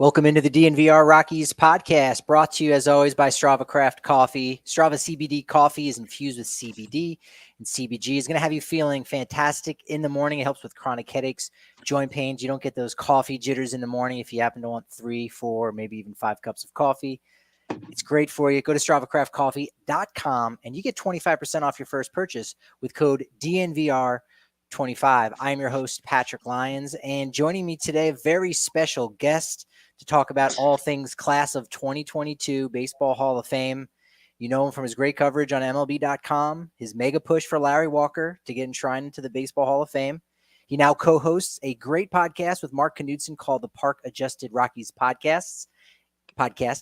Welcome into the DNVR Rockies Podcast, brought to you as always by Strava Craft Coffee. Strava CBD coffee is infused with CBD, and CBG is going to have you feeling fantastic in the morning. It helps with chronic headaches, joint pains. You don't get those coffee jitters in the morning if you happen to want 3, 4, maybe even 5 cups of coffee. It's great for you. Go to StravaCraftCoffee.com and you get 25% off your first purchase with code DNVR25. I am your host, Patrick Lyons, and joining me today, a very special guest to talk about all things class of 2022 Baseball Hall of Fame. You know him from his great coverage on MLB.com, his mega push for Larry Walker to get enshrined into the Baseball Hall of Fame. He now co-hosts a great podcast with Mark Knudsen called the Park Adjusted Rockies Podcast.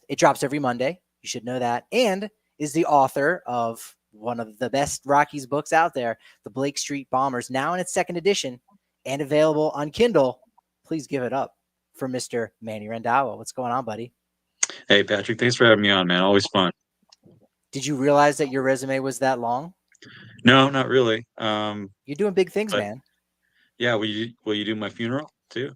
It drops every Monday. You should know that. And is the author of one of the best Rockies books out there, The Blake Street Bombers, now in its second edition and available on Kindle. Please give it up for Mr. Manny Randhawa. What's going on, buddy? Hey, Patrick. Thanks for having me on, man. Always fun. Did you realize that your resume was that long? No, not really. You're doing big things, man. Yeah. Will you do my funeral too?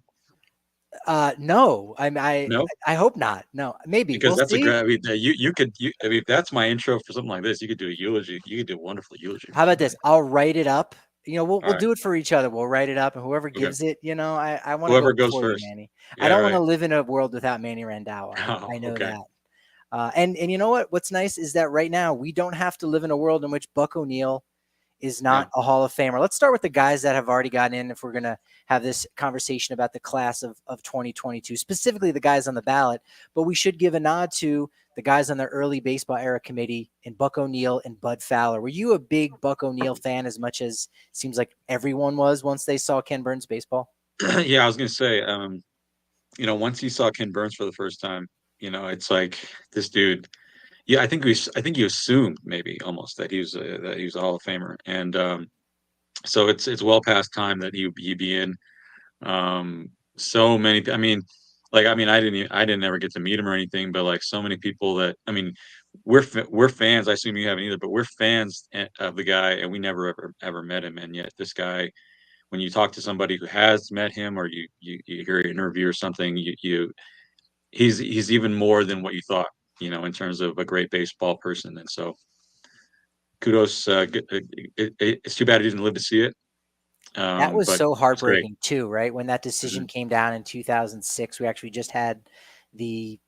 No. No? I hope not. No, maybe. Because we'll that's see. a great. I mean, if that's my intro for something like this, you could do a eulogy. You could do a wonderful eulogy. How about this? I'll write it up. We'll right. do it for each other. We'll write it up, and whoever gives it, I want whoever to go goes first. You, Manny. Yeah, I don't want to live in a world without Manny Randhawa. Oh, I know okay. that. And you know what? What's nice is that right now we don't have to live in a world in which Buck ONeil is not a Hall of Famer. Let's start with the guys that have already gotten in if we're going to have this conversation about the class of 2022, specifically the guys on the ballot. But we should give a nod to the guys on the early baseball era committee in Buck ONeil and Bud Fowler. Were you a big Buck ONeil fan as much as it seems like everyone was once they saw Ken Burns' baseball? Yeah, I was going to say, once he saw Ken Burns for the first time, it's like this dude. Yeah, I think you assumed maybe almost that he was a Hall of Famer, and so it's well past time that he'd be in. So many. I didn't ever get to meet him or anything, but like so many people that we're fans. I assume you haven't either, but we're fans of the guy, and we never ever met him, and yet this guy. When you talk to somebody who has met him, or you hear an interview or something, he's even more than what you thought. In terms of a great baseball person. And so kudos. It's too bad he didn't live to see it. That was so heartbreaking too, right? When that decision came down in 2006, we actually just had the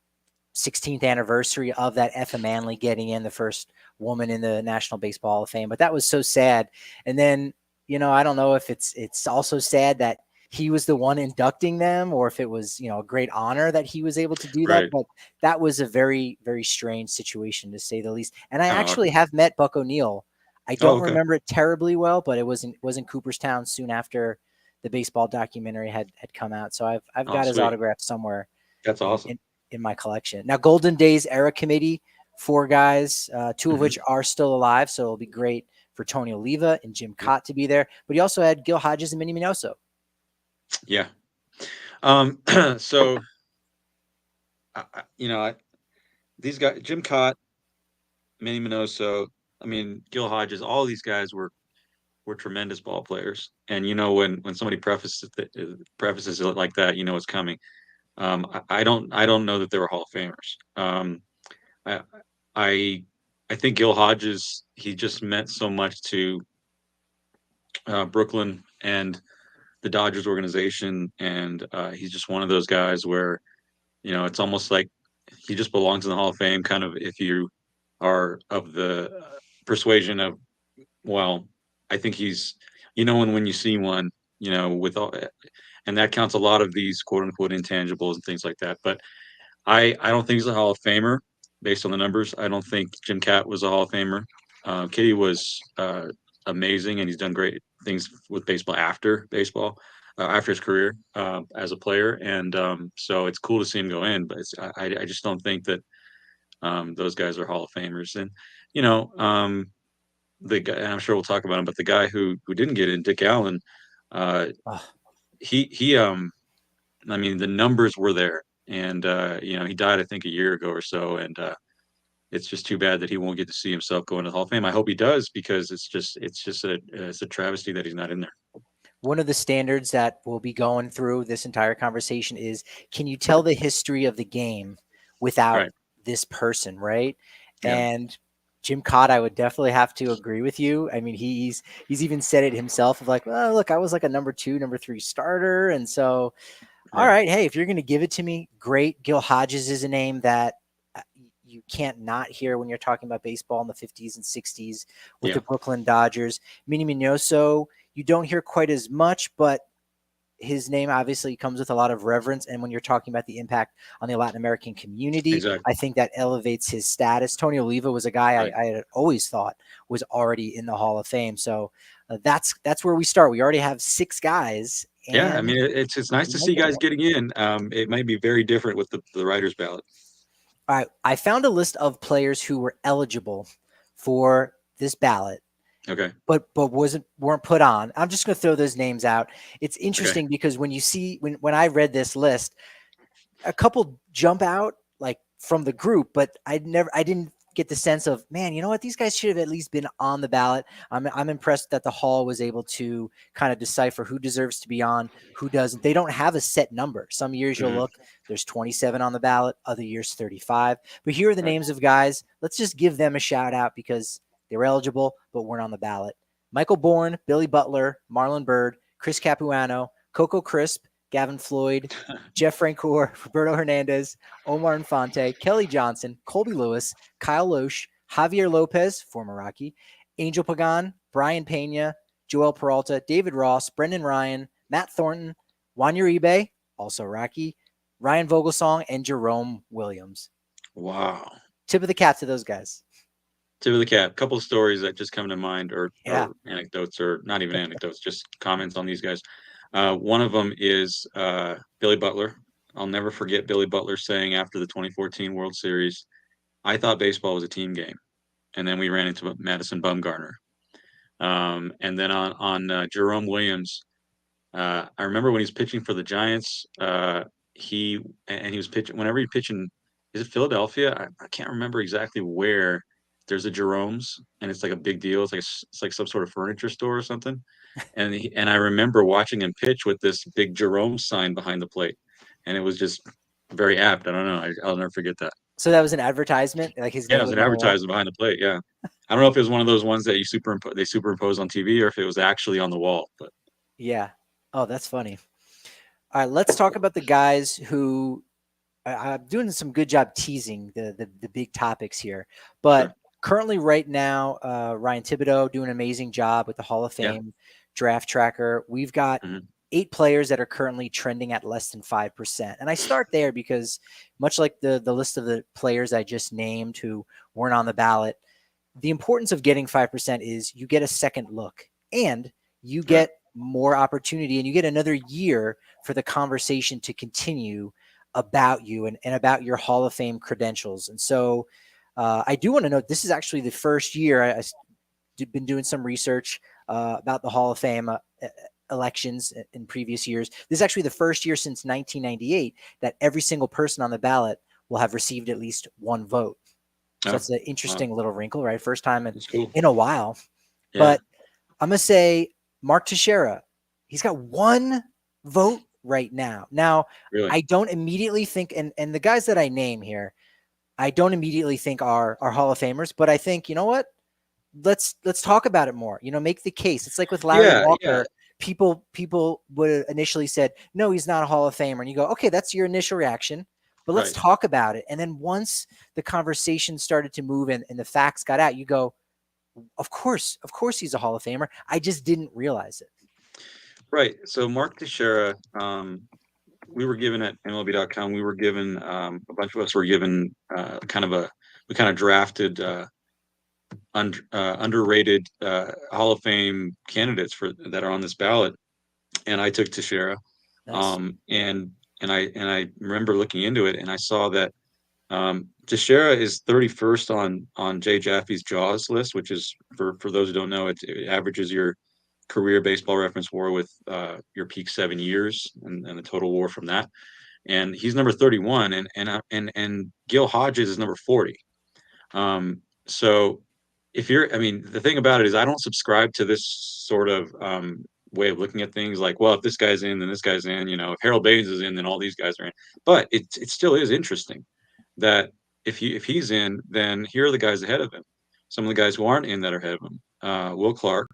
16th anniversary of that Effa Manley getting in, the first woman in the National Baseball Hall of Fame. But that was so sad. And then, I don't know if it's also sad that he was the one inducting them, or if it was, a great honor that he was able to do that. But that was a very, very strange situation, to say the least. And I actually have met Buck ONeil. I don't remember it terribly well, but it was in Cooperstown soon after the baseball documentary had come out. So I've got his autograph somewhere. That's awesome. In my collection. Now, Golden Days era committee, 4 guys, 2 of which are still alive. So it'll be great for Tony Oliva and Jim Cott to be there. But he also had Gil Hodges and Minnie Minoso. Yeah. So, these guys, Jim Cott, Manny Minoso, Gil Hodges, all these guys were tremendous ball players. And, when somebody prefaces it like that, it's coming. I don't know that they were Hall of Famers. I think Gil Hodges, he just meant so much to Brooklyn and the Dodgers organization, and he's just one of those guys where it's almost like he just belongs in the Hall of Fame, kind of, if you are of the persuasion of, well, I think he's when you see one, with all, and that counts a lot of these quote unquote intangibles and things like that. But I don't think he's a Hall of Famer based on the numbers. I don't think Jim Cat was a Hall of Famer. Kitty was amazing, and he's done great things with baseball after his career as a player, and so it's cool to see him go in. But I just don't think that those guys are Hall of Famers. And the guy, and I'm sure we'll talk about him, but the guy who didn't get in, Dick Allen, he the numbers were there, and he died I think a year ago or so, and it's just too bad that he won't get to see himself go into the Hall of Fame. I hope he does, because it's just a travesty that he's not in there. one of the standards that we'll be going through this entire conversation is, can you tell the history of the game without Right. this person, right? Yeah. And Jim Cott, I would definitely have to agree with you. I mean, he's even said it himself of like, well, look, I was like a number 2, number 3 starter. And so, all Right. right, hey, if you're going to give it to me, great. Gil Hodges is a name that you can't not hear when you're talking about baseball in the 50s and 60s with Yeah. the Brooklyn Dodgers. Minnie Minoso, you don't hear quite as much, but his name obviously comes with a lot of reverence. And when you're talking about the impact on the Latin American community, Exactly. I think that elevates his status. Tony Oliva was a guy Right. I had always thought was already in the Hall of Fame. So that's where we start. We already have 6 guys. Yeah. I And mean, it's nice we to might see get guys more. getting in. It might be very different with the writers' ballot. All right, I found a list of players who were eligible for this ballot, Okay. but weren't put on. I'm just going to throw those names out. It's Okay. interesting because when you see when I read this list, a couple jump out like from the group, but I didn't get the sense of, man, you know what, these guys should have at least been on the ballot. I'm impressed that the Hall was able to kind of decipher who deserves to be on, who doesn't. They don't have a set number. Some years you'll Hmm. look, there's 27 on the ballot, other years 35. But here are the Right. names of guys. Let's just give them a shout out because they were eligible but weren't on the ballot. Michael Bourne, Billy Butler, Marlon Byrd, Chris Capuano, Coco Crisp, Gavin Floyd, Jeff Francoeur, Roberto Hernandez, Omar Infante, Kelly Johnson, Colby Lewis, Kyle Loesch, Javier Lopez, former Rocky, Angel Pagan, Brian Pena, Joel Peralta, David Ross, Brendan Ryan, Matt Thornton, Juan Uribe, also Rocky, Ryan Vogelsong, and Jerome Williams. Wow. Tip of the cap to those guys. Tip of the cap. Couple of stories that just come to mind, Yeah. or anecdotes, or not even anecdotes, just comments on these guys. One of them is Billy Butler. I'll never forget Billy Butler saying after the 2014 World Series, "I thought baseball was a team game," and then we ran into Madison Bumgarner. And then on Jerome Williams, I remember when he's pitching for the Giants, he was pitching whenever he pitching. Is it Philadelphia? I can't remember exactly where. There's a Jerome's, and it's like a big deal. It's like some sort of furniture store or something. And I remember watching him pitch with this big Jerome sign behind the plate, and it was just very apt. I don't know. I'll never forget that. So that was an advertisement, like his Yeah, it name was was an on the wall. advertisement behind the plate. Yeah, I don't know if it was one of those ones that they superimpose on TV, or if it was actually on the wall. But Yeah. Oh, that's funny. All right, let's talk about the guys who I'm doing some good job teasing the big topics here. But sure. currently, right now, Ryan Thibodeau doing an amazing job with the Hall of Yeah. Fame draft tracker. We've got Hmm. 8 players that are currently trending at less than 5%. And I start there because much like the list of the players I just named who weren't on the ballot, the importance of getting 5% is you get a second look and you Right. get more opportunity and you get another year for the conversation to continue about you and about your Hall of Fame credentials. And so I do want to note this is actually the first year I've been doing some research about the Hall of Fame elections in previous years. This is actually the first year since 1998 that every single person on the ballot will have received at least one vote. So Oh, that's an wow. interesting little wrinkle, right? First time That's cool. in a while. Yeah. But I'm going to say Mark Teixeira, he's got one vote right now. Now, Really. I don't immediately think, and the guys that I name here, I don't immediately think are Hall of Famers, but I think, you know what? Let's talk about it more. You know, make the case. It's like with Larry Yeah. Yeah. Walker. People would initially said, no, he's not a Hall of Famer. And you go, okay, that's your initial reaction, but let's Right. talk about it. And then once the conversation started to move and the facts got out, you go, of course he's a Hall of Famer. I just didn't realize it. Right. So Mark Teixeira, we were given at MLB.com. We were given a bunch of us were given we kind of drafted underrated Hall of Fame candidates for that are on this ballot, and I took Teixeira. Nice. And I remember looking into it, and I saw that Teixeira is 31st on Jay Jaffe's Jaws list, which is for those who don't know, it averages your career Baseball Reference WAR with your peak 7 years and the total WAR from that. And he's number 31, and Gil Hodges is number 40. So if you're, I mean, the thing about it is I don't subscribe to this sort of way of looking at things. Like, well, if this guy's in, then this guy's in. You know, if Harold Baines is in, then all these guys are in. But it still is interesting that if he's in, then here are the guys ahead of him. Some of the guys who aren't in that are ahead of him: Will Clark,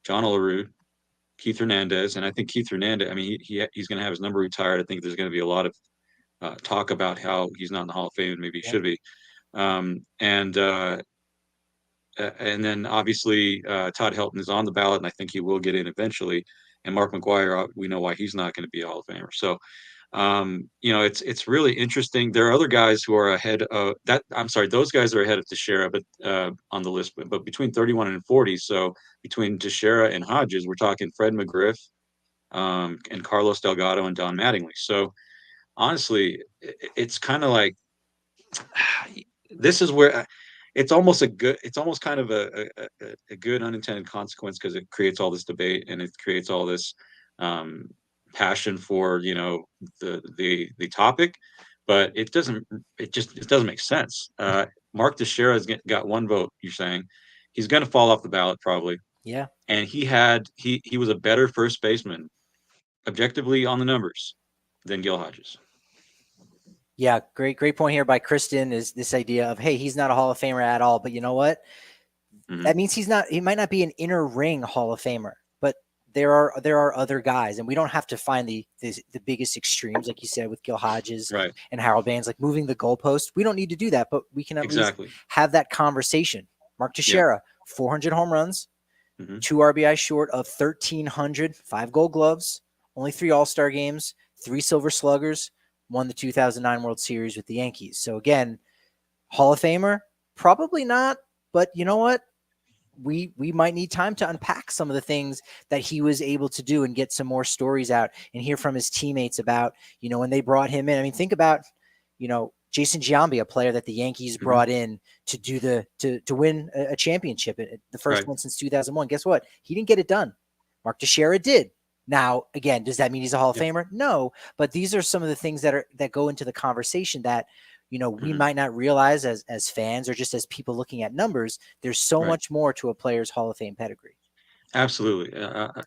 John Olerud, Keith Hernandez, and I think Keith Hernandez. I mean, he's going to have his number retired. I think there's going to be a lot of talk about how he's not in the Hall of Fame, and maybe he should be. And then obviously Todd Helton is on the ballot, and I think he will get in eventually. And Mark McGwire, we know why he's not going to be a Hall of Famer. So, you know, it's really interesting. There are other guys who are ahead of that. I'm sorry, those guys are ahead of Teixeira, but on the list, but between 31 and 40. So between Teixeira and Hodges, we're talking Fred McGriff, and Carlos Delgado and Don Mattingly. So honestly, it's kind of like this is where it's almost kind of a good unintended consequence, because it creates all this debate and it creates all this passion for, you know, the topic, but it doesn't make sense. Mark Teixeira has got one vote. You're saying he's going to fall off the ballot probably. Yeah. And he was a better first baseman objectively on the numbers than Gil Hodges. Yeah, great point here by Kristen, is this idea of, hey, he's not a Hall of Famer at all, but you know what? Mm-hmm. That means he might not be an inner ring Hall of Famer, but there are other guys, and we don't have to find the biggest extremes, like you said, with Gil Hodges Right. and Harold Baines, like moving the goalpost. We don't need to do that, but we can at least have that conversation. Mark Teixeira, 400 home runs, 2 RBI short of 1,300, 5 Gold Gloves, only 3 All-Star games, 3 Silver Sluggers, won the 2009 World Series with the Yankees. So again, Hall of Famer, probably not, but you know what? We might need time to unpack some of the things that he was able to do and get some more stories out and hear from his teammates about, you know, when they brought him in. I mean, think about, you know, Jason Giambi, a player that the Yankees brought in to do to win a championship, the first one since 2001. Guess what? He didn't get it done. Mark Teixeira did. Now, again, does that mean he's a Hall of Famer? No, but these are some of the things that go into the conversation that, you know, we might not realize as fans or just as people looking at numbers. There's so much more to a player's Hall of Fame pedigree. Absolutely.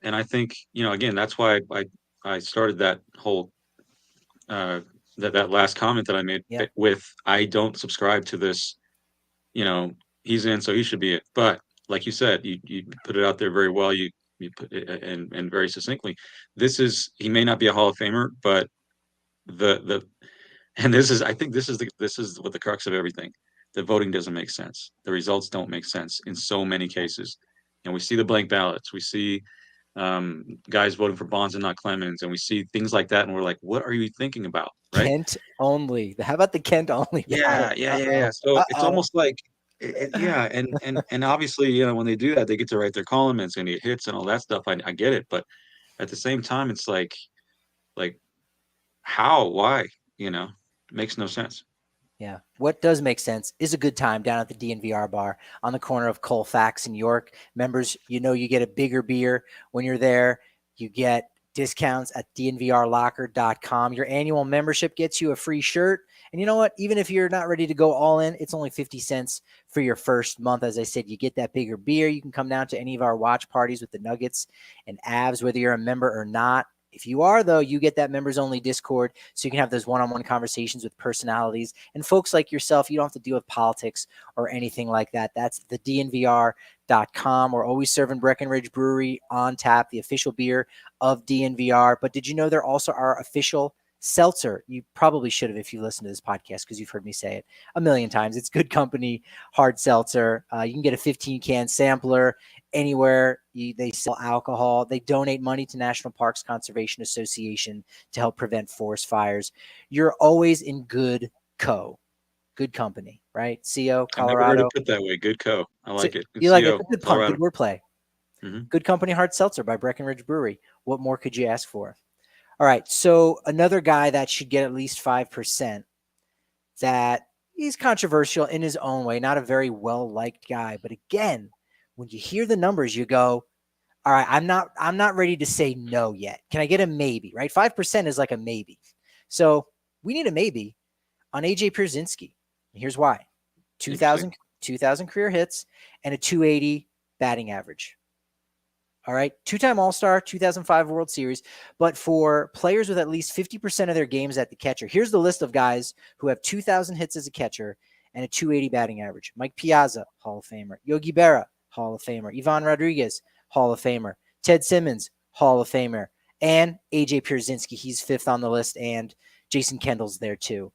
And I think, you know, again, that's why I started that whole that last comment that I made with, I don't subscribe to this, you know, he's in, so he should be it. But like you said, you put it out there very well. You put it, and very succinctly, he may not be a Hall of Famer, but and I think this is what the crux of everything. The voting doesn't make sense. The results don't make sense in so many cases. And we see the blank ballots. We see guys voting for Bonds and not Clemens, and we see things like that, and we're like, what are you thinking about? Right? Kent only. How about the Kent only? Yeah. So it's almost like, and obviously, you know, when they do that, they get to write their column and it's going to get hits and all that stuff. I get it, but at the same time, it's like how, why, you know, it makes no sense. Yeah. What does make sense is a good time down at the DNVR bar on the corner of Colfax and York. Members, you know, you get a bigger beer when you're there. You get discounts at DNVRlocker.com. Your annual membership gets you a free shirt. And you know what? Even if you're not ready to go all in, it's only 50 cents for your first month. As I said, you get that bigger beer. You can come down to any of our watch parties with the Nuggets and Avs, whether you're a member or not. If you are, though, you get that members-only Discord, so you can have those one-on-one conversations with personalities and folks like yourself. You don't have to deal with politics or anything like that. That's the DNVR.com. We're always serving Breckenridge Brewery on tap, the official beer of DNVR. But did you know they're also our official seltzer? You probably should have if you listen to this podcast, because you've heard me say it a million times. It's Good Company hard seltzer. You can get a 15-can sampler anywhere they sell alcohol. They donate money to National Parks Conservation Association to help prevent forest fires. You're always in good company, right? CO, Colorado. I never heard it put that way. Good co. I like it. You like it? It's a good pun, good wordplay. Mm-hmm. Good Company hard seltzer by Breckenridge Brewery. What more could you ask for? All right, so another guy that should get at least 5%, that he's controversial in his own way, not a very well-liked guy. But again, when you hear the numbers, you go, all right, I'm not ready to say no yet. Can I get a maybe, right? 5% is like a maybe. So we need a maybe on AJ Pierzynski. Here's why. 2,000 career hits and a 280 batting average. All right. Two-time All-Star, 2005 World Series. But for players with at least 50% of their games at the catcher, here's the list of guys who have 2,000 hits as a catcher and a 280 batting average. Mike Piazza, Hall of Famer. Yogi Berra, Hall of Famer. Ivan Rodriguez, Hall of Famer. Ted Simmons, Hall of Famer. And AJ Pierzynski, he's fifth on the list, and Jason Kendall's there too.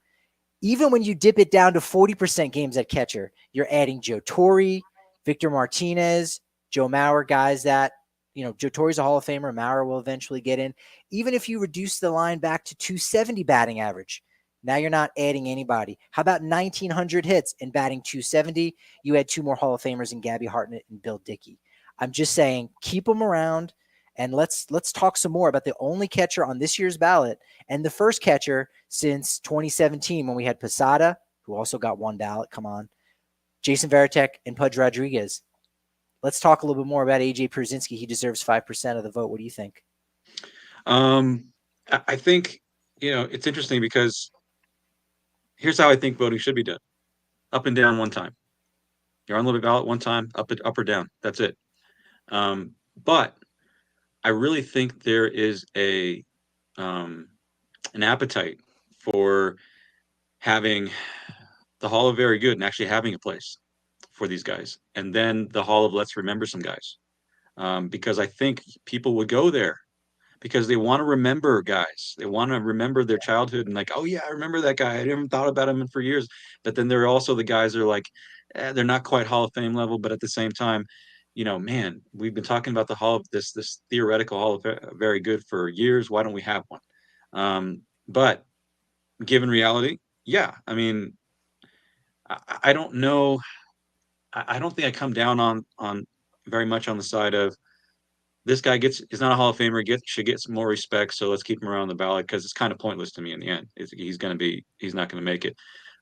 Even when you dip it down to 40% games at catcher, you're adding Joe Torre, Victor Martinez, Joe Mauer, guys that, Joe Torre's a Hall of Famer. Mauer will eventually get in. Even if you reduce the line back to 270 batting average, now you're not adding anybody. How about 1,900 hits and batting 270? You add two more Hall of Famers in Gabby Hartnett and Bill Dickey. I'm just saying, keep them around, and let's talk some more about the only catcher on this year's ballot and the first catcher since 2017 when we had Posada, who also got one ballot. Come on. Jason Varitek and Pudge Rodriguez. Let's talk a little bit more about AJ Pierzynski. He deserves 5% of the vote. What do you think? I think, it's interesting because here's how I think voting should be done. Up and down one time. You're on the ballot one time, up or down. That's it. But I really think there is an appetite for having the Hall of Very Good and actually having a place for these guys, and then the Hall of Let's Remember Some Guys, because I think people would go there because they want to remember guys. They want to remember their childhood and like, oh yeah, I remember that guy. I haven't thought about him for years. But then there are also the guys that are like, they're not quite Hall of Fame level, but at the same time, man, we've been talking about the Hall of this theoretical Hall of Very Good for years. Why don't we have one? But given reality, yeah, I mean, I don't know. I don't think I come down on very much on the side of this guy is not a Hall of Famer, should get some more respect. So let's keep him around the ballot because it's kind of pointless to me in the end. He's not going to make it.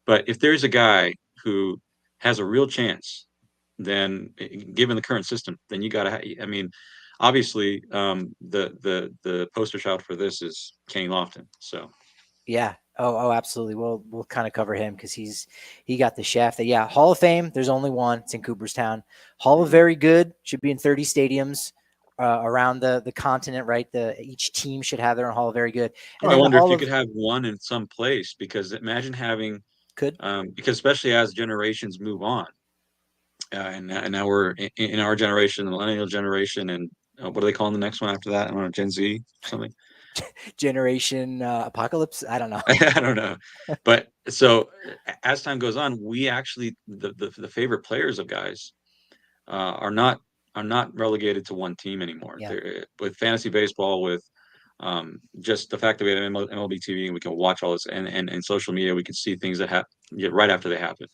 But if there's a guy who has a real chance, then given the current system, then you got to. I mean, obviously, the poster child for this is Kenny Lofton. So. Yeah. Oh, absolutely. We'll kind of cover him because he got the shaft. Yeah, Hall of Fame. There's only one. It's in Cooperstown. Hall of Very Good should be in 30 stadiums around the continent. Right. Each team should have their own Hall of Very Good. And I wonder if you could have one in some place, because imagine having because especially as generations move on, and now we're in our generation, the millennial generation, and what are they calling the next one after that? I don't know, Gen Z or something. Generation Apocalypse. I don't know. I don't know. But so as time goes on, we actually the favorite players of guys are not relegated to one team anymore. Yeah. With fantasy baseball, with just the fact that we have MLB TV and we can watch all this, and social media, we can see things that happen right after they happen.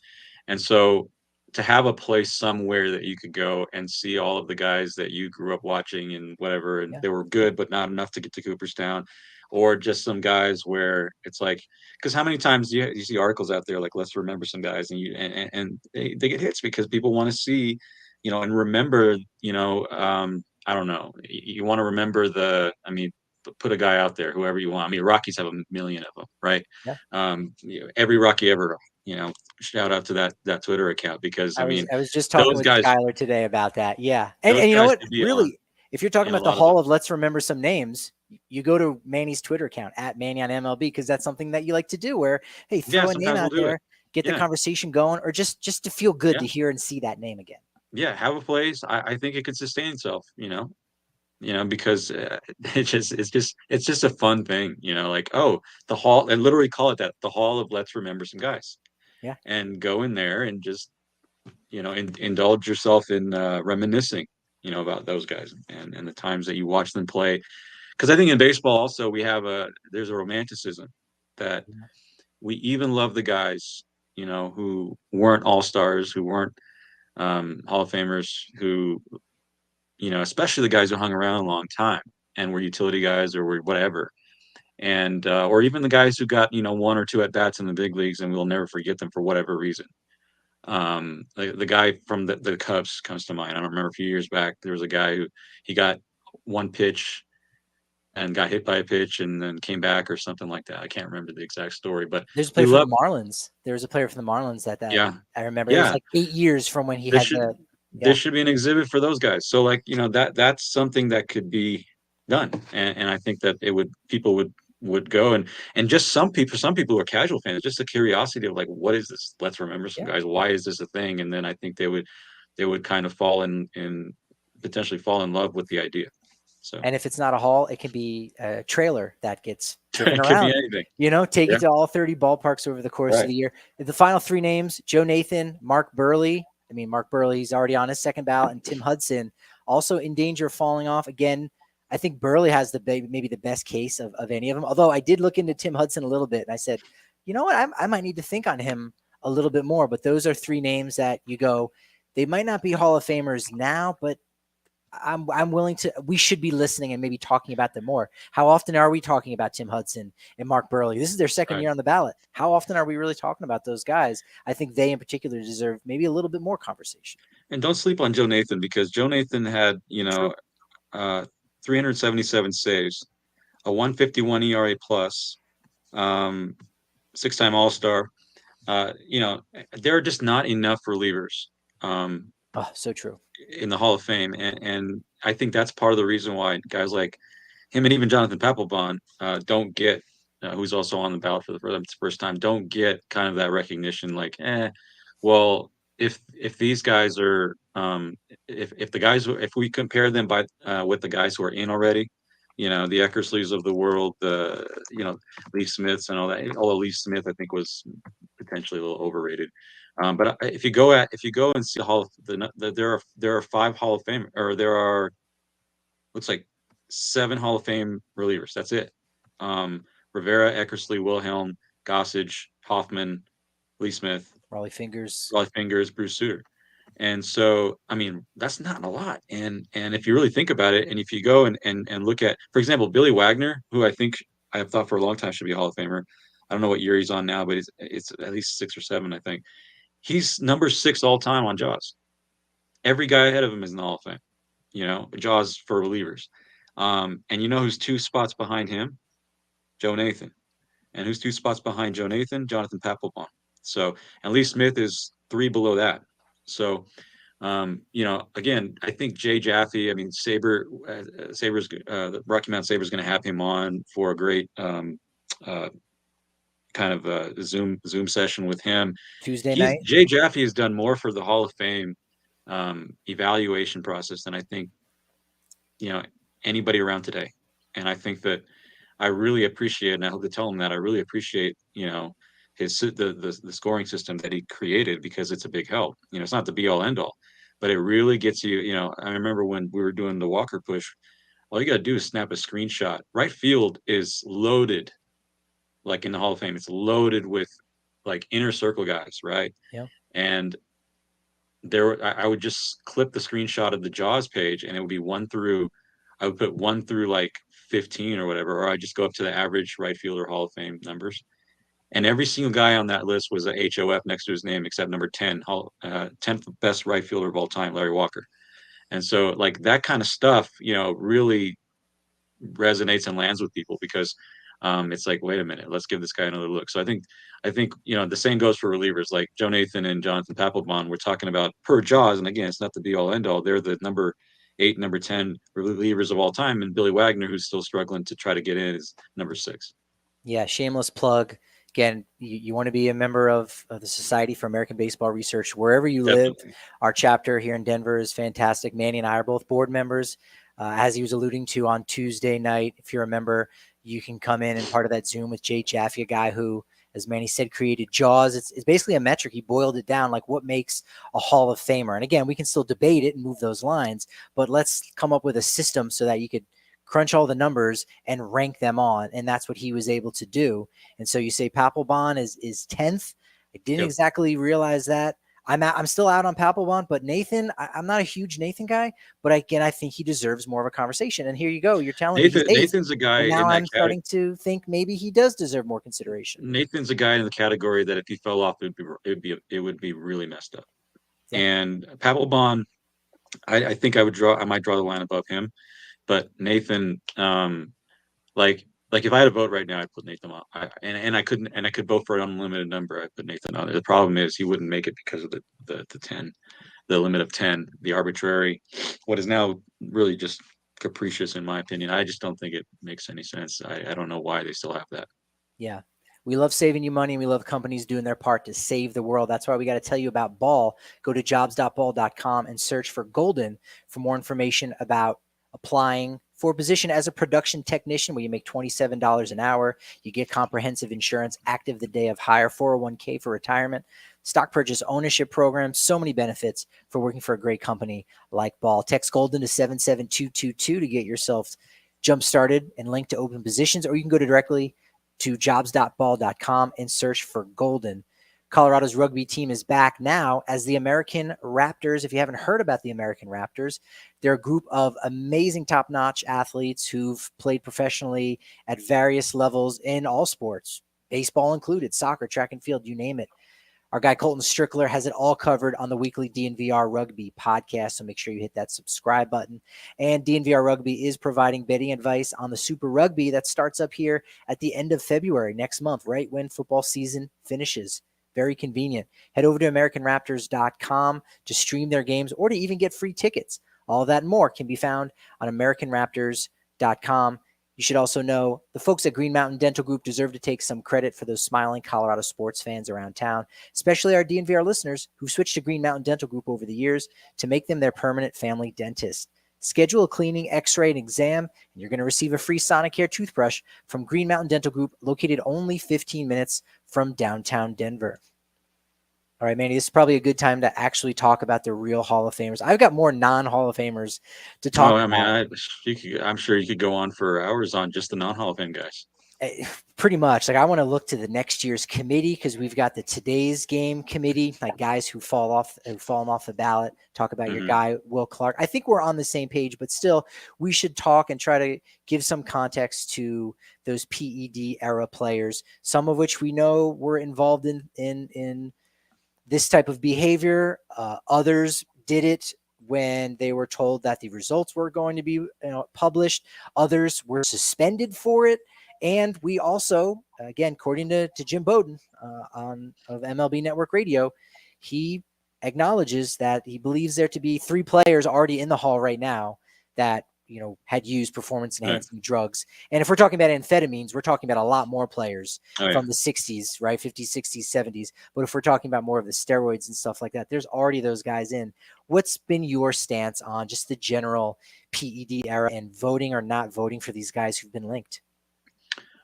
And so to have a place somewhere that you could go and see all of the guys that you grew up watching and whatever, and they were good, but not enough to get to Cooperstown, or just some guys where it's like, because how many times do you see articles out there like, let's remember some guys, and they get hits because people want to see, and remember, I don't know, you want to remember put a guy out there, whoever you want. I mean, Rockies have a million of them, right? Yeah. Every Rocky ever, shout out to that Twitter account, because I was just talking with Skyler today about that. Yeah. And you know what? Really, if you're talking about the Hall of Let's Remember Some Names, you go to Manny's Twitter account at Manny on MLB, because that's something that you like to do where, hey, throw a name out there, get the conversation going, or just to feel good to hear and see that name again. Yeah. Have a place. I think it could sustain itself, because it's just a fun thing, like, oh, the Hall, and literally call it that, the Hall of Let's Remember Some Guys. Yeah. And go in there and just, indulge yourself in reminiscing, about those guys and the times that you watch them play. Because I think in baseball also there's a romanticism that we even love the guys, who weren't all-stars, who weren't Hall of Famers, who, especially the guys who hung around a long time and were utility guys or were whatever. And or even the guys who got, one or two at bats in the big leagues, and we'll never forget them for whatever reason. The guy from the Cubs comes to mind. I don't remember, a few years back, there was a guy who he got one pitch and got hit by a pitch and then came back or something like that. I can't remember the exact story, but there's a player from the Marlins. There was a player from the Marlins that I remember. It was like 8 years from when he had this should be an exhibit for those guys. So like, that's something that could be done. And I think that people would go and just some people who are casual fans, just the curiosity of like, what is this? Let's remember some guys. Why is this a thing? And then I think they would kind of potentially fall in love with the idea. So, and if it's not a hall, it can be a trailer that gets driven it could around. be anything. Take it to all 30 ballparks over the course of the year. The final three names: Joe Nathan, Mark Buerhle. I mean, Mark Buerle's already on his second ballot, and Tim Hudson also in danger of falling off again. I think Buerhle has maybe the best case of any of them. Although I did look into Tim Hudson a little bit, and I said, you know what, I might need to think on him a little bit more. But those are three names that you go, they might not be Hall of Famers now, but I'm willing to. We should be listening and maybe talking about them more. How often are we talking about Tim Hudson and Mark Buerhle? This is their second year on the ballot. How often are we really talking about those guys? I think they in particular deserve maybe a little bit more conversation. And don't sleep on Joe Nathan, because Joe Nathan had 377 saves, a 151 ERA plus, 6-time All-Star. There are just not enough relievers. So true. In the Hall of Fame, and I think that's part of the reason why guys like him and even Jonathan Papelbon don't get, who's also on the ballot for the first time, don't get kind of that recognition. Like, well, if these guys are, if we compare them with the guys who are in already, the Eckersleys of the world, the Lee Smiths and all that. Although Lee Smith, I think, was potentially a little overrated. But if you go and see there are 5 Hall of Fame, or looks like 7 Hall of Fame relievers. That's it. Rivera, Eckersley, Wilhelm, Gossage, Hoffman, Lee Smith, Raleigh Fingers, Bruce Sutter. And so, I mean, that's not a lot. And if you really think about it, and if you go and look at, for example, Billy Wagner, who I have thought for a long time should be a Hall of Famer. I don't know what year he's on now, but it's at least 6 or 7, I think. He's number 6 all time on Jaws. Every guy ahead of him is in the Hall of Fame. Jaws for relievers. And who's 2 spots behind him? Joe Nathan. And who's 2 spots behind Joe Nathan? Jonathan Papelbon. So, and Lee Smith is 3 below that. So, again, I think Jay Jaffe, I mean, Saber's, the Rocky Mountain Saber's going to have him on for a great kind of a Zoom session with him Tuesday night. Jay Jaffe has done more for the Hall of Fame evaluation process than I think anybody around today. And I think that I really appreciate, and I hope to tell him that I really appreciate his the scoring system that he created, because it's a big help. It's not the be all end all, but it really gets you. I remember when we were doing the Walker push, all you got to do is snap a screenshot. Right field is loaded. Like in the Hall of Fame, it's loaded with like inner circle guys, right? Yeah. And I would just clip the screenshot of the Jaws page, and it would be I would put 1 through like 15 or whatever, or I just go up to the average right fielder Hall of Fame numbers. And every single guy on that list was a HOF next to his name, except number 10, 10th best right fielder of all time, Larry Walker. And so like that kind of stuff, really resonates and lands with people, because it's like, wait a minute, let's give this guy another look. So I think the same goes for relievers like Joe Nathan and Jonathan Papelbon. We're talking about per Jaws, and again, it's not the be all end all. They're the number 8, number 10 relievers of all time, and Billy Wagner, who's still struggling to try to get in, is number 6. Yeah, shameless plug. Again, you want to be a member of the Society for American Baseball Research wherever you live. Our chapter here in Denver is fantastic. Manny and I are both board members. As he was alluding to on Tuesday night, if you're a member, you can come in and part of that Zoom with Jay Jaffe, a guy who, as Manny said, created Jaws. It's basically a metric. He boiled it down, like what makes a Hall of Famer. And again, we can still debate it and move those lines, but let's come up with a system so that you could crunch all the numbers and rank them on. And that's what he was able to do. And so you say Papelbon is 10th. I didn't exactly realize that. I'm still out on Papelbon, but Nathan, I'm not a huge Nathan guy, but again, I think he deserves more of a conversation. And here you go. You're telling me Nathan's a guy. Now I'm starting to think maybe he does deserve more consideration. Nathan's a guy in the category that if he fell off, it would be really messed up. Yeah. And Papelbon, I think I might draw the line above him, but Nathan, like if I had a vote right now, I'd put Nathan on. I could vote for an unlimited number. I'd put Nathan on. The problem is he wouldn't make it because of the 10. the limit of 10, the arbitrary, what is now really just capricious in my opinion. I just don't think it makes any sense. I don't know why they still have that. Yeah. We love saving you money, and we love companies doing their part to save the world. That's why we got to tell you about Ball. Go to jobs.ball.com and search for Golden for more information about applying for a position as a production technician where you make $27 an hour. You get comprehensive insurance, active the day of hire, 401k for retirement, stock purchase ownership program, so many benefits for working for a great company like Ball. Text Golden to 77222 to get yourself jump started and link to open positions, or you can go directly to jobs.ball.com and search for Golden. Colorado's rugby team is back now as the American Raptors. If you haven't heard about the American Raptors, they're a group of amazing top-notch athletes who've played professionally at various levels in all sports, baseball included, soccer, track and field, you name it. Our guy Colton Strickler has it all covered on the weekly DNVR Rugby podcast, so make sure you hit that subscribe button. And DNVR Rugby is providing betting advice on the Super Rugby that starts up here at the end of February next month, right when football season finishes. Very convenient. Head over to AmericanRaptors.com to stream their games or to even get free tickets. All of that and more can be found on AmericanRaptors.com. You should also know the folks at Green Mountain Dental Group deserve to take some credit for those smiling Colorado sports fans around town, especially our DNVR listeners who switched to Green Mountain Dental Group over the years to make them their permanent family dentist. Schedule a cleaning, x-ray, and exam, and you're going to receive a free Sonicare toothbrush from Green Mountain Dental Group, located only 15 minutes from downtown Denver. All right, Manny, this is probably a good time to actually talk about the real Hall of Famers. I've got more non-Hall of Famers to talk about. I'm sure you could go on for hours on just the non-Hall of Fame guys. Pretty much. Like, I want to look to the next year's committee because we've got the today's game committee, like guys who've fallen off the ballot. Talk about your guy, Will Clark. I think we're on the same page, but still, we should talk and try to give some context to those PED era players, some of which we know were involved in this type of behavior. Others did it when they were told that the results were going to be published. Others were suspended for it. And we also, again, according to Jim Bowden of MLB Network Radio, he acknowledges that he believes there to be 3 players already in the Hall right now that had used performance-enhancing drugs. And if we're talking about amphetamines, we're talking about a lot more players from the 60s, right? 50s, 60s, 70s. But if we're talking about more of the steroids and stuff like that, there's already those guys in. What's been your stance on just the general PED era and voting or not voting for these guys who've been linked?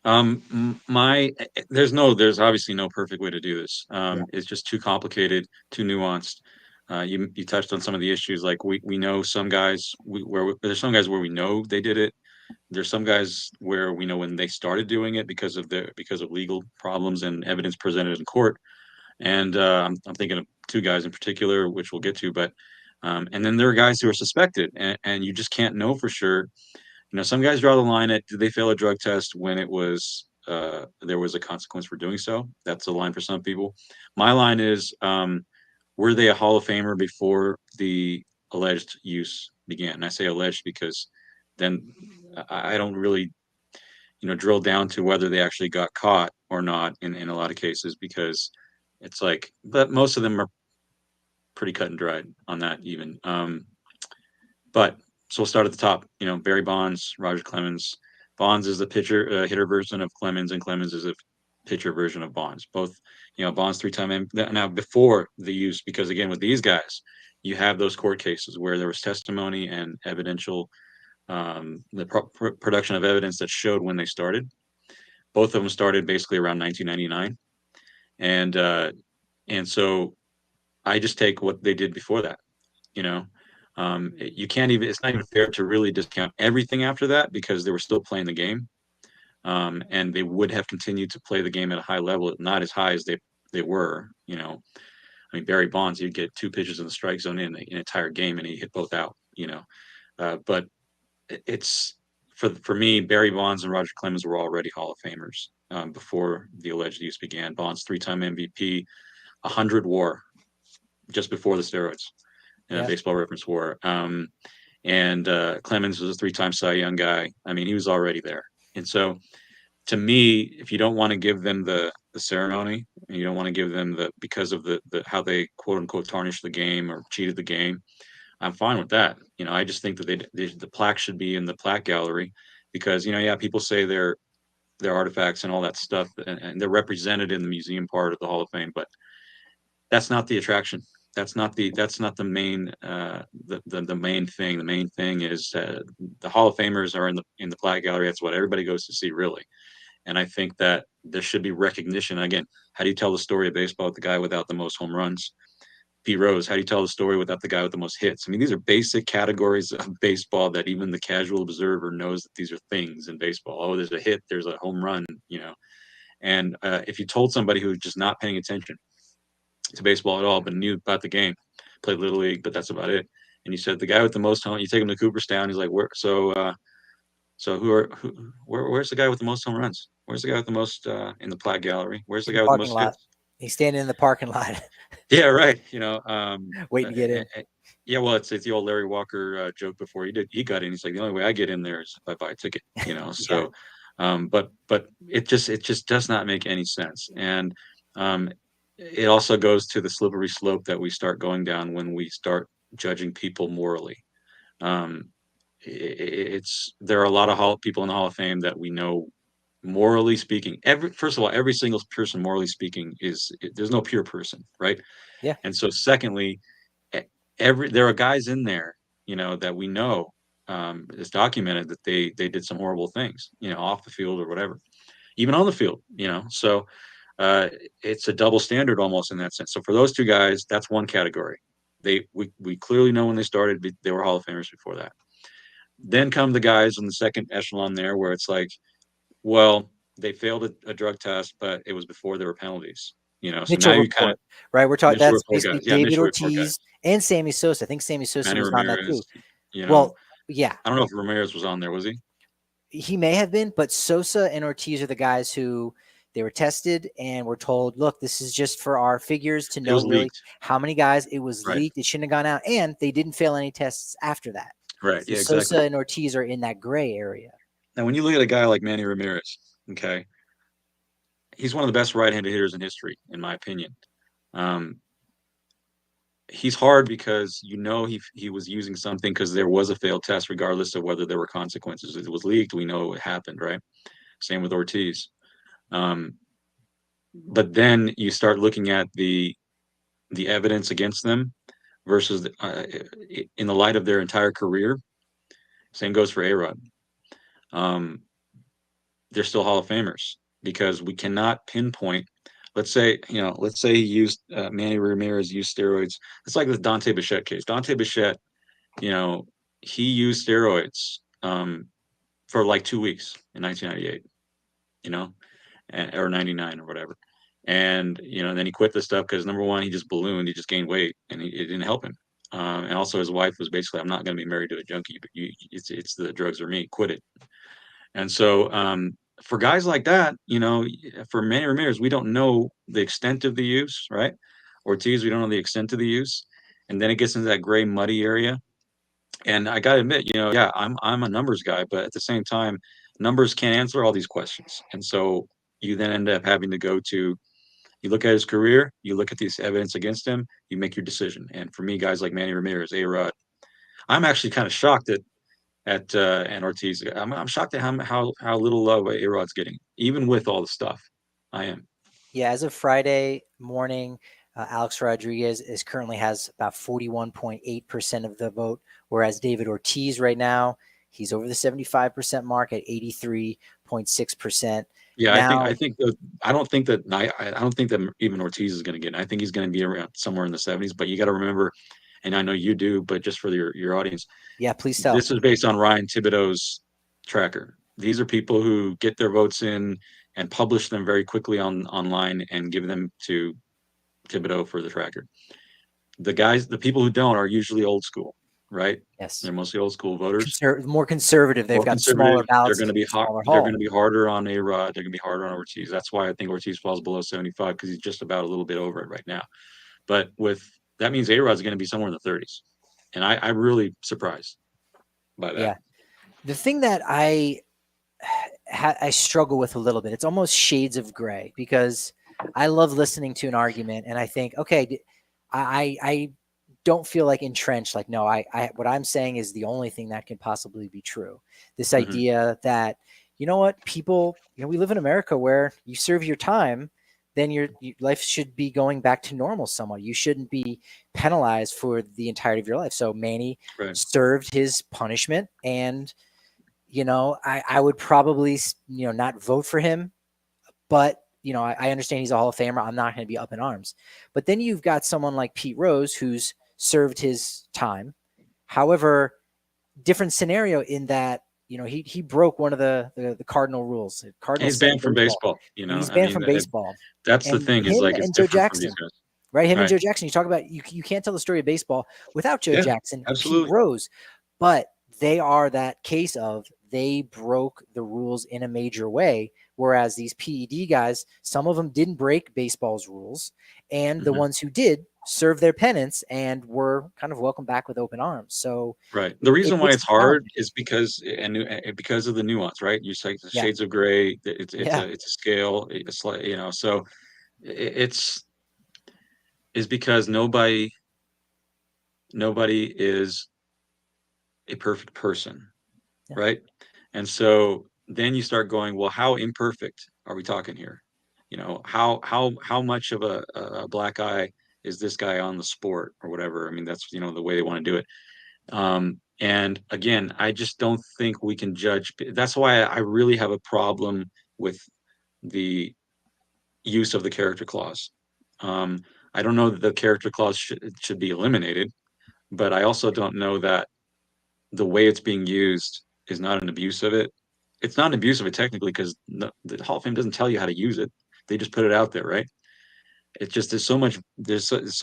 There's obviously no perfect way to do this. It's just too complicated, too nuanced. You touched on some of the issues. Like we know some guys there's some guys where we know they did it. There's some guys where we know when they started doing it because of legal problems and evidence presented in court. And I'm thinking of 2 guys in particular, which we'll get to. But and then there are guys who are suspected, and you just can't know for sure. Some guys draw the line at, did they fail a drug test when it was there was a consequence for doing so? That's a line for some people. My line is, were they a Hall of Famer before the alleged use began? And I say alleged because then I don't really, drill down to whether they actually got caught or not in a lot of cases, because it's like, but most of them are pretty cut and dried on that even. But so we'll start at the top. Barry Bonds, Roger Clemens. Bonds is the hitter version of Clemens, and Clemens is a pitcher version of Bonds. Both, Bonds 3-time now before the use, because again with these guys, you have those court cases where there was testimony and evidential, production of evidence that showed when they started. Both of them started basically around 1999, and so I just take what they did before that. You can't even, it's not even fair to really discount everything after that, because they were still playing the game. And they would have continued to play the game at a high level, not as high as they were. I mean, Barry Bonds, you'd get 2 pitches in the strike zone in an entire game and he hit both out, but it's for me, Barry Bonds and Roger Clemens were already Hall of Famers before the alleged use began. Bonds 3-time MVP, 100 WAR just before the steroids. Baseball Reference WAR. And Clemens was a 3-time Cy Young guy. I mean, he was already there. And so to me, if you don't want to give them the ceremony, and you don't want to give them because of the how they quote unquote tarnished the game or cheated the game, I'm fine with that. I just think that the plaque should be in the plaque gallery because yeah, people say they're artifacts and all that stuff, and they're represented in the museum part of the Hall of Fame, but that's not the attraction. That's not the main the main thing. The main thing is the Hall of Famers are in the plaque gallery. That's what everybody goes to see, really. And I think that there should be recognition. Again, how do you tell the story of baseball with the guy without the most home runs? Pete Rose, how do you tell the story without the guy with the most hits? I mean, these are basic categories of baseball that even the casual observer knows that these are things in baseball. Oh, there's a hit, there's a home run. And if you told somebody who's just not paying attention to baseball at all, but knew about the game, played Little League, but that's about it. And you said the guy with the most home, you take him to Cooperstown, he's like, where's the guy with the most home runs? Where's the guy with the most in the plaque gallery? Where's the guy with the most hits? He's standing in the parking lot. Yeah, right. Waiting to get in. Yeah, well, it's the old Larry Walker joke before he got in. He's like, the only way I get in there is if I buy a ticket. So, but it just does not make any sense. And it also goes to the slippery slope that we start going down when we start judging people morally. There are a lot of people in the Hall of Fame that we know, morally speaking, first of all, every single person, morally speaking, there's no pure person, right? Yeah. And so secondly, there are guys in there, that we know, is documented that they did some horrible things, off the field or whatever, even on the field, so it's a double standard almost in that sense. So for those two guys, that's one category. We clearly know when they started, they were Hall of Famers before that. Then come the guys in the second echelon there, where it's like, well, they failed a drug test, but it was before there were penalties. So Mitchell now you report, right? We're talking that's basically guys. Yeah, David Ortiz and Sammy Sosa. I think Sammy Sosa Manny was Ramirez, on that too. Well, yeah. I don't know if Ramirez was on there. Was he? He may have been, but Sosa and Ortiz are the guys who they were tested and were told, look, this is just for our figures to know really how many guys. It was leaked. It shouldn't have gone out. And they didn't fail any tests after that. Right. So yeah, exactly. Sosa and Ortiz are in that gray area. Now, when you look at a guy like Manny Ramirez, okay, he's one of the best right-handed hitters in history, in my opinion. He's hard because he was using something because there was a failed test, regardless of whether there were consequences. It was leaked. We know it happened, right? Same with Ortiz. But then you start looking at the evidence against them versus in the light of their entire career. Same goes for A-Rod. They're still Hall of Famers because we cannot pinpoint. Let's say he used Manny Ramirez used steroids. It's like the Dante Bichette case. Dante Bichette, he used steroids for like 2 weeks in 1998, or 99 or whatever. And, then he quit the stuff because, number one, he just ballooned. He just gained weight, and it didn't help him. And also his wife was basically, I'm not going to be married to a junkie, but it's the drugs or me, quit it. And so for guys like that, for Manny Ramirez, we don't know the extent of the use, right? Ortiz, we don't know the extent of the use. And then it gets into that gray, muddy area. And I got to admit, yeah, I'm a numbers guy, but at the same time, numbers can't answer all these questions. And so you then end up having to you look at his career, you look at this evidence against him, you make your decision. And for me, guys like Manny Ramirez, A-Rod, I'm actually kind of shocked at Ortiz. I'm shocked at how little love A-Rod's getting, even with all the stuff. I am. Yeah, as of Friday morning, Alex Rodriguez currently has about 41.8% of the vote, whereas David Ortiz right now, he's over the 75% mark at 83.6%. Yeah, I don't think that even Ortiz is going to get it. I think he's going to be around somewhere in the 70s. But you got to remember, and I know you do, but just for your audience, yeah, please tell. This is based on Ryan Thibodeau's tracker. These are people who get their votes in and publish them very quickly online and give them to Thibodeau for the tracker. The people who don't are usually old school, right? Yes, they're mostly old school voters. More conservative. They've got smaller ballots. They're going to be They're going to be harder on A-Rod. They're going to be harder on Ortiz. That's why I think Ortiz falls below 75 because he's just about a little bit over it right now. But that means A-Rod's going to be somewhere in the 30s, and I'm really surprised by that. Yeah, the thing that I struggle with a little bit. It's almost shades of gray because I love listening to an argument and I think, okay, I don't feel like entrenched. Like, no, what I'm saying is the only thing that can possibly be true. This Mhm. idea that, you know what, people, we live in America where you serve your time, then your life should be going back to normal somewhat. You shouldn't be penalized for the entirety of your life. So Manny Right. served his punishment, and I would probably, not vote for him, but I understand he's a Hall of Famer. I'm not going to be up in arms. But then you've got someone like Pete Rose who's served his time. However, different scenario in that he broke one of the cardinal rules. And he's Cardinals say in banned from baseball, baseball. he's I banned mean, from baseball. that's the And thing is him like it's and Joe different from these Jackson, guys. right? Him and Right. Joe Jackson. You talk about you can't tell the story of baseball without Joe Yeah, Jackson, Pete absolutely. Rose, but they are that case of they broke the rules in a major way. Whereas these PED guys, some of them didn't break baseball's rules, and the Mhm. ones who did served their penance and were kind of welcomed back with open arms. So Right. The it reason why gets it's hard challenging. is because of the nuance, right? You say the Yeah, shades of gray. It's yeah, a scale. It's like so it's is because nobody is a perfect person, yeah. right? And so then you start going, well, how imperfect are we talking here? How much of a black eye is this guy on the sport or whatever? I mean, that's the way they want to do it. And again, I just don't think we can judge. That's why I really have a problem with the use of the character clause. Um, I don't know that the character clause should be eliminated, but I also don't know that the way it's being used is not an abuse of it. It's not an abuse of it technically because the Hall of Fame doesn't tell you how to use it. They just put it out there, right? It's just there's so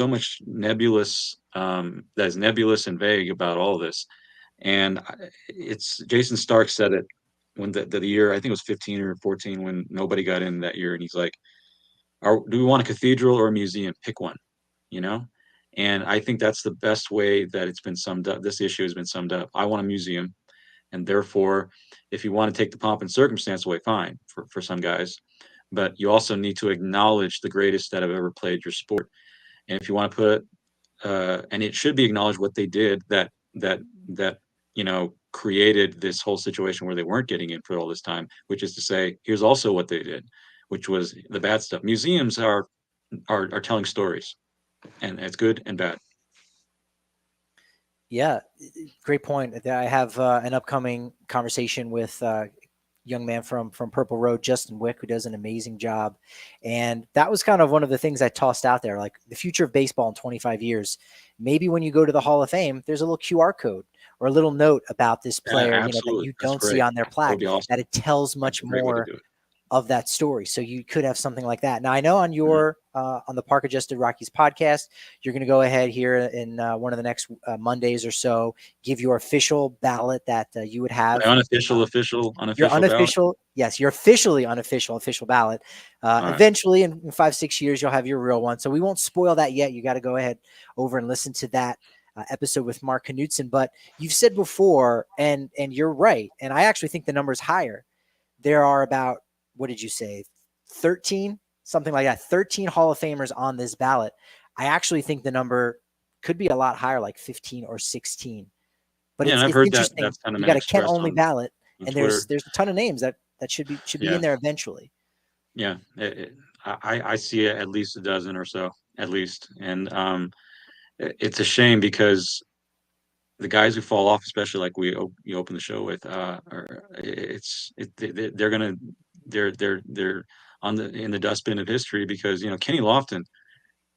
much nebulous that is nebulous and vague about all this. And it's Jason Stark said it when the year I think it was 15 or 14 when nobody got in that year, and he's like, do we want a cathedral or a museum? Pick one, you know. And I think that's the best way that it's been summed up. This issue has been summed up. I want a museum, and therefore, if you want to take the pomp and circumstance away, fine for some guys, but you also need to acknowledge the greatest that have ever played your sport. And if you want to put and it should be acknowledged what they did that created this whole situation where they weren't getting in for all this time, which is to say, here's also what they did, which was the bad stuff. Museums are telling stories, and it's good and bad. Yeah, great point. I have an upcoming conversation with young man from Purple Road, Justin Wick, who does an amazing job. And that was kind of one of the things I tossed out there, like the future of baseball in 25 years. Maybe when you go to the Hall of Fame, there's a little QR code or a little note about this Yeah, player, that absolutely, you that's don't see great. on their That would plaque, be awesome. that it tells That's much a great way to more do it. of that story. So you could have something like that. Now I know on Mhm. your on the Park Adjusted Rockies podcast, you're going to go ahead here in one of the next Mondays or so, give your official ballot that you would My have. Your unofficial ballot. unofficial, yes, your officially unofficial official ballot. All right. Eventually, in 5-6 years, you'll have your real one. So we won't spoil that yet. You got to go ahead over and listen to that episode with Mark Knudsen. But you've said before, and you're right, and I actually think the number is higher. There are about, what did you say, 13, something like that, 13 Hall of Famers on this ballot. I actually think the number could be a lot higher, like 15 or 16. But Yeah, and it's I've it's heard that interesting. that's kind of You been got a Kent expressed only ballot, on and Twitter. there's a ton of names that should be Yeah, in there eventually. yeah. I see at least a dozen or so, at least, and it's a shame because the guys who fall off, especially like you open the show with, they're gonna they're on the in the dustbin of history because Kenny Lofton.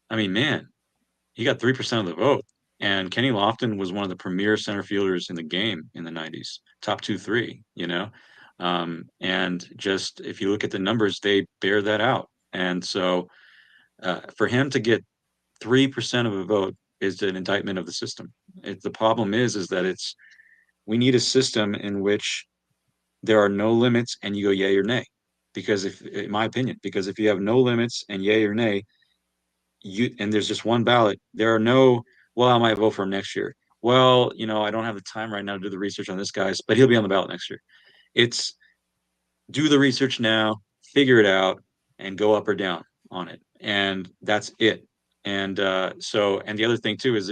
I mean, man, he got 3% of the vote, and Kenny Lofton was one of the premier center fielders in the game in the '90s, top two, three. And just if you look at the numbers, they bear that out. And so, for him to get 3% of a vote is an indictment of the system. The problem is that we need a system in which there are no limits and you go yay or nay. Because in my opinion, because if you have no limits and yay or nay, and there's just one ballot, there are no, well, I might vote for him next year. Well, I don't have the time right now to do the research on this guy's, but he'll be on the ballot next year. It's do the research now, figure it out, and go up or down on it, and that's it. And and the other thing too is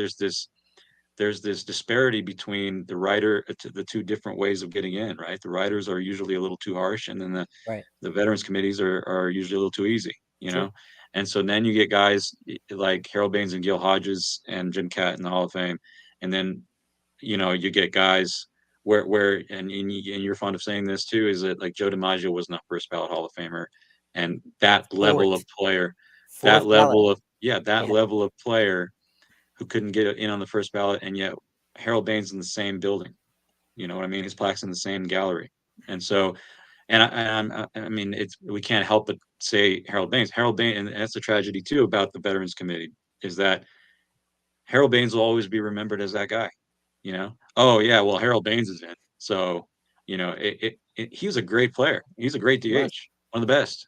there's this disparity between the two different ways of getting in, right? The writers are usually a little too harsh, and then Right. the veterans committees are usually a little too easy, True. And so then you get guys like Harold Baines and Gil Hodges and Jim Catt in the Hall of Fame, and then you get guys and you're fond of saying this too, is that like Joe DiMaggio was not first ballot Hall of Famer, and that level of player, Fourth ballot. that level of player who couldn't get in on the first ballot, and yet Harold Baines in the same building. You know what I mean? His plaque's in the same gallery, and so, I mean, we can't help but say Harold Baines. Harold Baines, and that's the tragedy too about the Veterans Committee, is that Harold Baines will always be remembered as that guy. Oh yeah, well Harold Baines is in, so he was a great player. He's a great He was. DH, one of the best.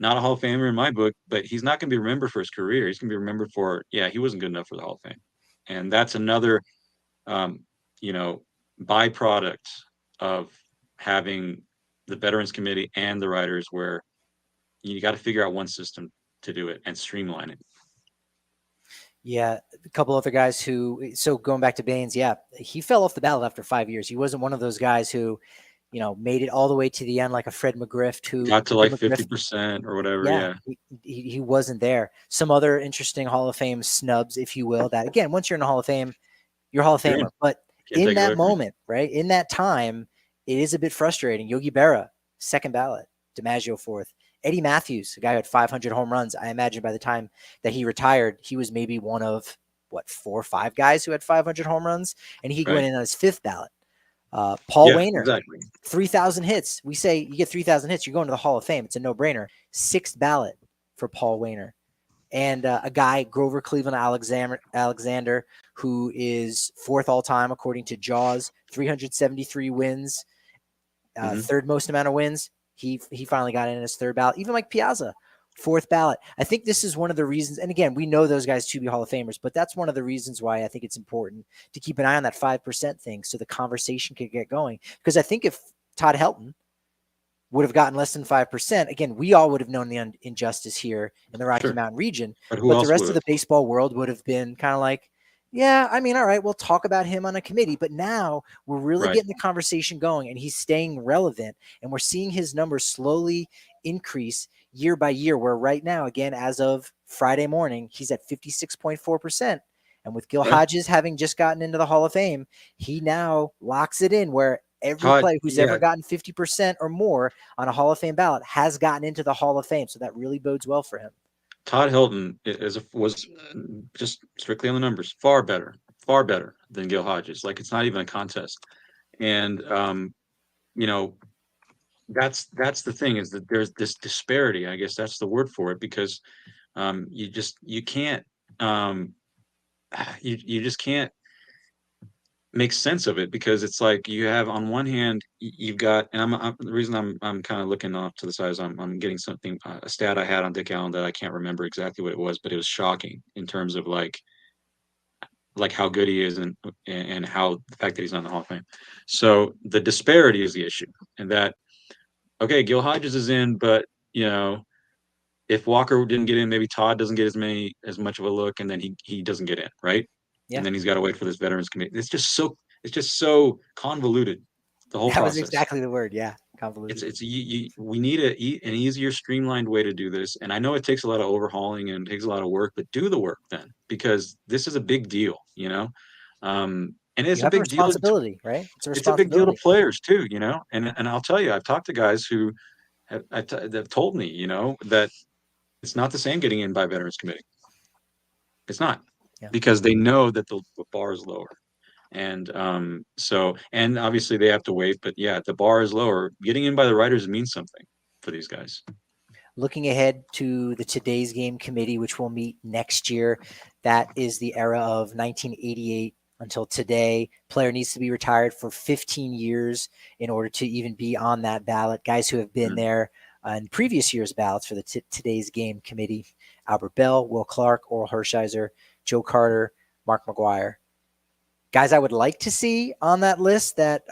Not a Hall of Famer in my book, but he's not going to be remembered for his career. He's going to be remembered for, he wasn't good enough for the Hall of Fame. And that's another, um, you know, byproduct of having the Veterans Committee and the writers, where you got to figure out one system to do it and streamline it. Yeah, a couple other guys so going back to Baines, yeah, he fell off the ballot after 5 years. He wasn't one of those guys who, made it all the way to the end like a Fred McGriff who got to like 50% or whatever. Yeah. He wasn't there. Some other interesting Hall of Fame snubs, if you will, that again, once you're in the Hall of Fame, you're Hall of Famer. Yeah. But in that moment, right, in that time, it is a bit frustrating. Yogi Berra, second ballot, DiMaggio fourth. Eddie Matthews, a guy who had 500 home runs. I imagine by the time that he retired, he was maybe one of 4 or 5 guys who had 500 home runs, and he went in on his fifth ballot. Paul Wainer, exactly. 3,000 hits. We say you get 3,000 hits, you're going to the Hall of Fame. It's a no-brainer. Sixth ballot for Paul Wainer. And a guy, Grover Cleveland Alexander, who is fourth all-time according to Jaws, 373 wins, third most amount of wins. He finally got in his third ballot. Even Mike Piazza, fourth ballot. I think this is one of the reasons, and again, we know those guys to be Hall of Famers, but that's one of the reasons why I think it's important to keep an eye on that 5% thing so the conversation could get going. Because I think if Todd Helton would have gotten less than 5%, again, we all would have known the injustice here in the Rocky Mountain region, but the rest of the baseball world would have been kind of like, yeah, I mean, all right, we'll talk about him on a committee, but now we're really getting the conversation going, and he's staying relevant, and we're seeing his numbers slowly increase year by year, where right now, again, as of Friday morning, he's at 56.4%. And with Gil Hodges having just gotten into the Hall of Fame, he now locks it in where every player who's ever gotten 50% or more on a Hall of Fame ballot has gotten into the Hall of Fame. So that really bodes well for him. Todd Helton was just strictly on the numbers, far better than Gil Hodges. Like, it's not even a contest. And, that's the thing, is that there's this disparity. I guess that's the word for it, because you can't you just can't make sense of it, because it's like you have, on one hand, you've got, and the reason I'm kind of looking off to the side is I'm getting something, a stat I had on Dick Allen that I can't remember exactly what it was, but it was shocking in terms of like how good he is, and how the fact that he's not in the Hall of Fame. So the disparity is the issue, and that, okay, Gil Hodges is in, but if Walker didn't get in, maybe Todd doesn't get as much of a look, and then he doesn't get in, right? Yeah. And then he's got to wait for this Veterans Committee. It's just so convoluted, the whole process. That was exactly the word. Yeah, convoluted. We need an easier, streamlined way to do this. And I know it takes a lot of overhauling and it takes a lot of work, but do the work then, because this is a big deal, and it's a big responsibility, right? It's a big deal to players too, and I'll tell you, I've talked to guys who have told me, that it's not the same getting in by Veterans Committee. It's not. Yeah. Because they know that the bar is lower. And and obviously they have to wait, but yeah, the bar is lower. Getting in by the writers means something for these guys. Looking ahead to the Today's Game Committee, which will meet next year, that is the era of 1988 until today. Player needs to be retired for 15 years in order to even be on that ballot. Guys who have been there in previous year's ballots for the Today's Game Committee: Albert Bell, Will Clark, Oral Hershiser, Joe Carter, Mark McGwire. Guys I would like to see on that list that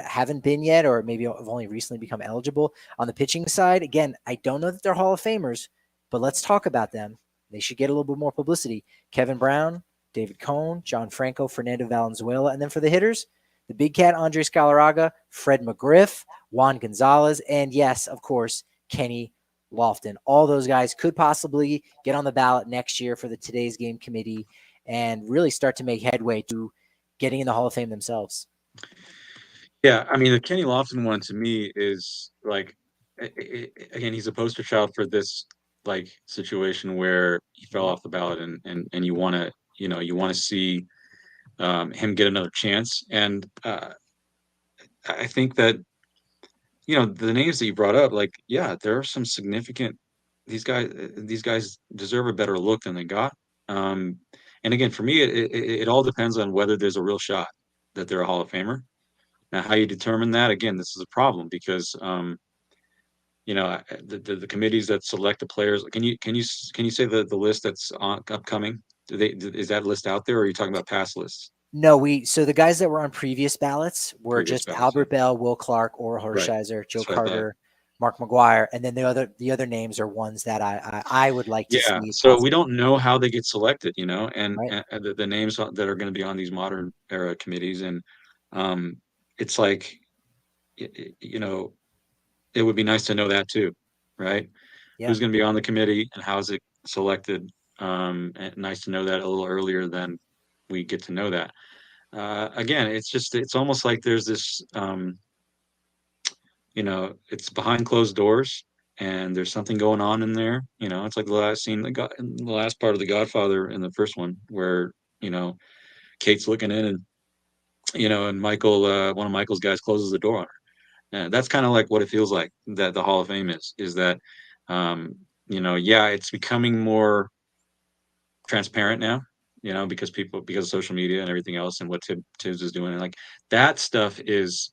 haven't been yet, or maybe have only recently become eligible on the pitching side. Again, I don't know that they're Hall of Famers, but let's talk about them. They should get a little bit more publicity. Kevin Brown, David Cone, John Franco, Fernando Valenzuela. And then for the hitters, the big cat, Andres Galarraga, Fred McGriff, Juan Gonzalez, and yes, of course, Kenny Lofton. All those guys could possibly get on the ballot next year for the Today's Game Committee and really start to make headway to getting in the Hall of Fame themselves. Yeah, I mean, the Kenny Lofton one to me is like, again, he's a poster child for this like situation where he fell off the ballot, and you want to, you want to see him get another chance. And I think that, the names that you brought up, like, yeah, there are some significant. These guys deserve a better look than they got. Um, and again, for me, it all depends on whether there's a real shot that they're a Hall of Famer. Now, how you determine that, again, this is a problem because the committees that select the players. Can you say the list that's upcoming? Is that list out there, or are you talking about past lists? No, so the guys that were on previous ballots were Previous just ballots, yeah. Albert Bell, Will Clark, Oral Right. Hershiser, Joe That's what I thought. Carter, Mark McGuire, and then the other names are ones that I would like to Yeah, see. so we Possibly, don't know how they get selected, and, right? the names that are going to be on these modern era committees, and it's like, you know, it would be nice to know that too, right? Yeah. Who's going to be on the committee and how is it selected? And nice to know that a little earlier than we get to know that. Again, it's almost like there's this, it's behind closed doors and there's something going on in there. It's like the last scene, in the last part of The Godfather in the first one, where, you know, Kate's looking in, and Michael, one of Michael's guys, closes the door on her. And that's kind of like what it feels like that the Hall of Fame is that, yeah, it's becoming more transparent now, because of social media and everything else and what Tibbs is doing. And like that stuff is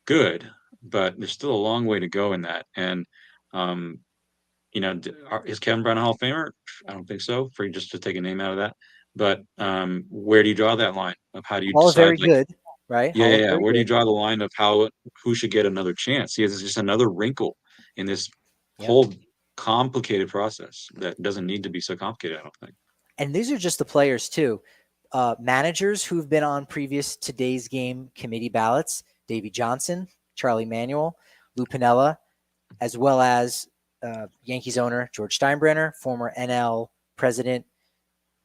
good, but there's still a long way to go in that. And, um, is Kevin Brown a Hall of Famer? I don't think so, for just to take a name out of that. But where do you draw that line of how do you Hall of decide, Very like, Good, right? yeah, Hall yeah, of yeah. Very Where do you Good. draw the line of who should get another chance? See, it's just another wrinkle in this Yeah. whole complicated process that doesn't need to be so complicated, I don't think. And these are just the players too. Managers who've been on previous Today's Game Committee ballots: Davey Johnson, Charlie Manuel, Lou Piniella, as well as Yankees owner George Steinbrenner, former NL president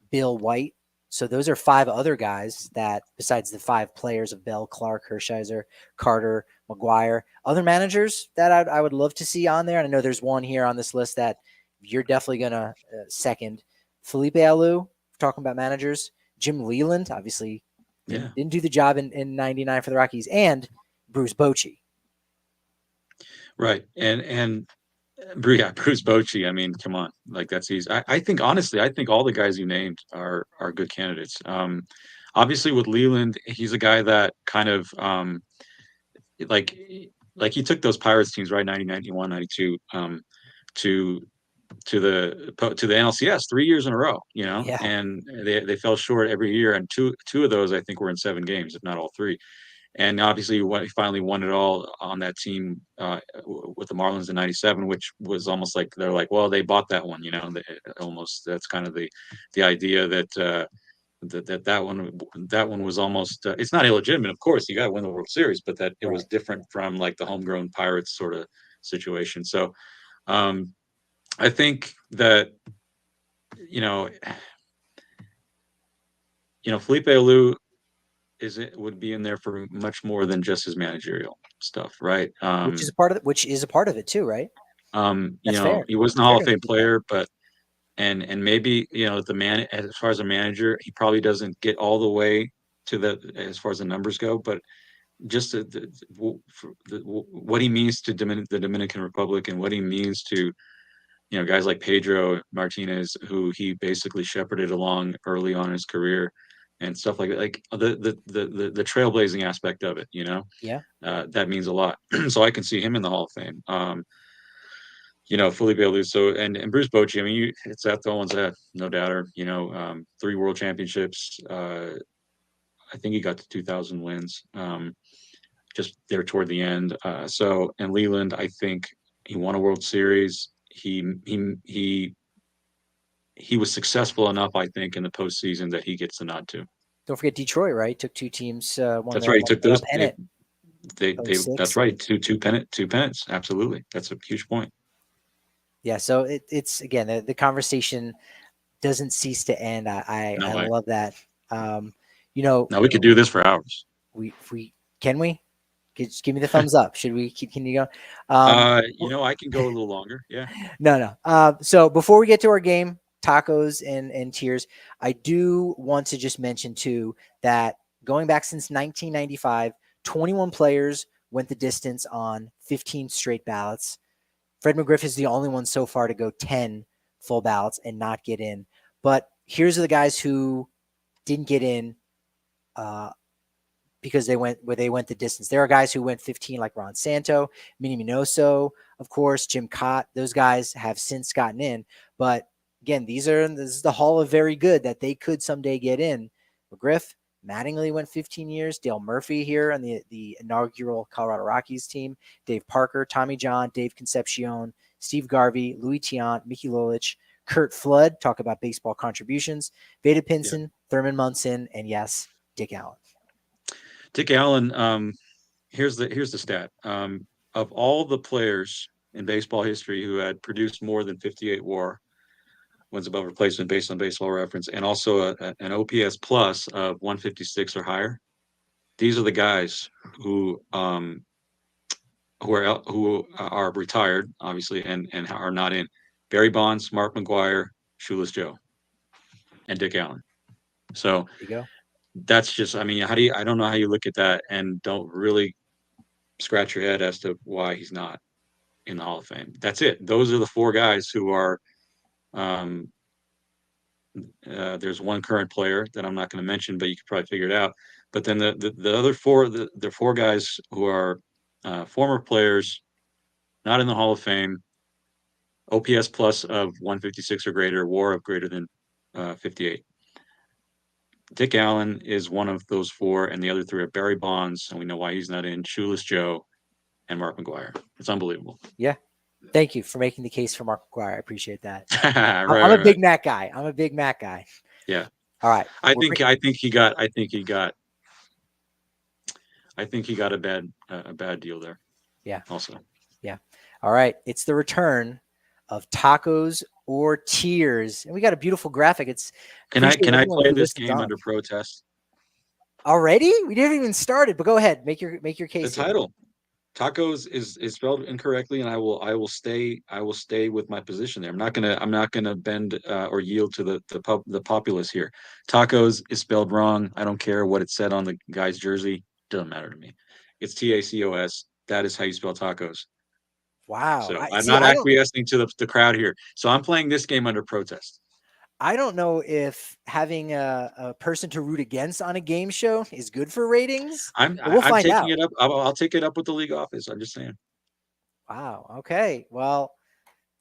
Bill White. So those are 5 other guys that, besides the 5 players of Bell, Clark, Hershiser, Carter, McGuire, other managers that I would love to see on there. And I know there's one here on this list that you're definitely going to second. Felipe Alou, talking about managers. Jim Leland, obviously, didn't do the job in 99 for the Rockies. And Bruce Bochy. Right. And Bruce Bochy, I mean, come on, like that's easy. I think, honestly, I think all the guys you named are good candidates. Obviously with Leland, he's a guy that kind of, like he took those Pirates teams, right, 90, 91, 92, to the NLCS 3 years in a row, Yeah. and they fell short every year, and two of those I think were in 7 games, if not all 3. And obviously, he finally won it all on that team, with the Marlins in '97, which was almost like they're like, well, they bought that one, almost. That's kind of the idea that, that one was almost, it's not illegitimate, of course. You got to win the World Series, but that it was different from like the homegrown Pirates sort of situation. So, I think that, Felipe Alou would be in there for much more than just his managerial stuff, right? Which is a part of it too, right? That's fair. He wasn't a Hall of Fame player, but and maybe, the man, as far as a manager, he probably doesn't get all the way to as far as the numbers go, but just what he means to the Dominican Republic, and what he means to, guys like Pedro Martinez, who he basically shepherded along early on in his career, and stuff like that, like the trailblazing aspect of it, Yeah. that means a lot. So I can see him in the Hall of Fame. Felipe Alou, and Bruce Bochy. I mean, it's that the ones that, no doubter. 3 world championships. I think he got to 2,000 wins. Just there toward the end. And Leland, I think he won a World Series. He was successful enough, I think, in the postseason that he gets the nod too. Don't forget Detroit, right? Took two teams. That's right. He took those. Pennant. That's right. Two pennants. Absolutely. That's a huge point. Yeah. So it's again, the conversation doesn't cease to end. I love that. Now we could do this for hours. Can we? Just give me the thumbs up. Should we can you go? I can go a little longer. Yeah. No. So before we get to our game, tacos and tears, I do want to just mention too that going back since 1995, 21 players went the distance on 15 straight ballots. Fred McGriff is the only one so far to go 10 full ballots and not get in. But here's the guys who didn't get in because they went the distance. There are guys who went 15, like Ron Santo, Minnie Minoso, of course, Jim Cott. Those guys have since gotten in. But again, this is the Hall of Very Good that they could someday get in. McGriff, Mattingly went 15 years. Dale Murphy here on the inaugural Colorado Rockies team. Dave Parker, Tommy John, Dave Concepcion, Steve Garvey, Louis Tiant, Mickey Lolich, Curt Flood, talk about baseball contributions, Vada Pinson, Thurman Munson, and yes, Dick Allen. Dick Allen, here's the stat. Of all the players in baseball history who had produced more than 58 WAR, wins above replacement based on Baseball Reference, and also an OPS plus of 156 or higher, these are the guys who are retired, obviously, and are not in. Barry Bonds, Mark McGwire, Shoeless Joe, and Dick Allen. So there you go. That's just, I don't know how you look at that and don't really scratch your head as to why he's not in the Hall of Fame. That's it. Those are the four guys who are, there's one current player that I'm not going to mention, but you could probably figure it out. But then the other four, the four guys who are former players, not in the Hall of Fame, OPS plus of 156 or greater, WAR of greater than 58. Dick Allen is one of those four, and the other three are Barry Bonds, and we know why he's not in, Shoeless Joe, and Mark McGwire. It's unbelievable. Yeah. Thank you for making the case for Mark McGwire. I appreciate that. I'm a big Mac guy. I'm a big Mac guy. Yeah. All right. I think he got a bad deal there. Yeah. Also. Yeah. All right. It's the return of tacos or tears, and we got a beautiful graphic. Can I play this game under protest already? We didn't even started, but go ahead, make your case. The title tacos is spelled incorrectly, and I will stay with my position there. I'm not gonna bend or yield to the populace here. Tacos is spelled wrong. I don't care what it said on the guy's jersey. Doesn't matter to me. It's TACOS. That is how you spell tacos. Wow. So I'm not acquiescing to the crowd here. So I'm playing this game under protest. I don't know if having a person to root against on a game show is good for ratings. We'll find out. It up. I'll take it up with the league office. I'm just saying. Wow. Okay. Well,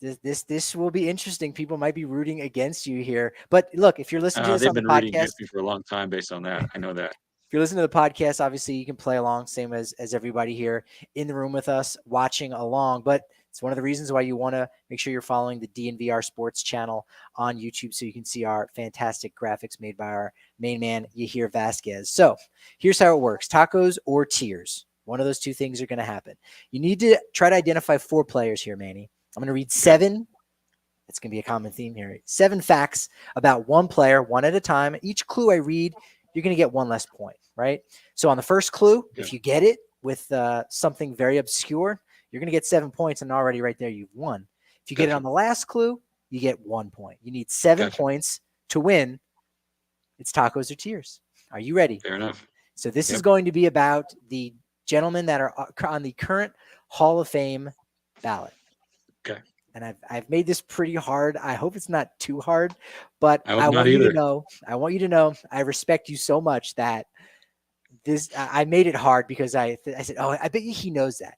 this will be interesting. People might be rooting against you here. But look, if you're listening to this on the podcast, they've been rooting against me for a long time based on that. I know that. If you're listening to the podcast, obviously you can play along, same as everybody here in the room with us watching along. But it's one of the reasons why you want to make sure you're following the DNVR Sports channel on YouTube so you can see our fantastic graphics made by our main man, Yahir Vasquez. So here's how it works. Tacos or tears. One of those two things are going to happen. You need to try to identify 4 players here, Manny. I'm going to read 7. It's going to be a common theme here. 7 facts about one player, one at a time. Each clue I read, you're going to get 1 less point, right? So on the first clue, if you get it with something very obscure, you're going to get 7 points, and already right there you've won. If you get it on the last clue, you get 1 point. You need 7 points to win. It's tacos or tears. Are you ready? Fair enough. So this is going to be about the gentlemen that are on the current Hall of Fame ballot. Okay. And I've made this pretty hard. I hope it's not too hard, but I want you to know I respect you so much that I made it hard because I said, oh, I bet you he knows that.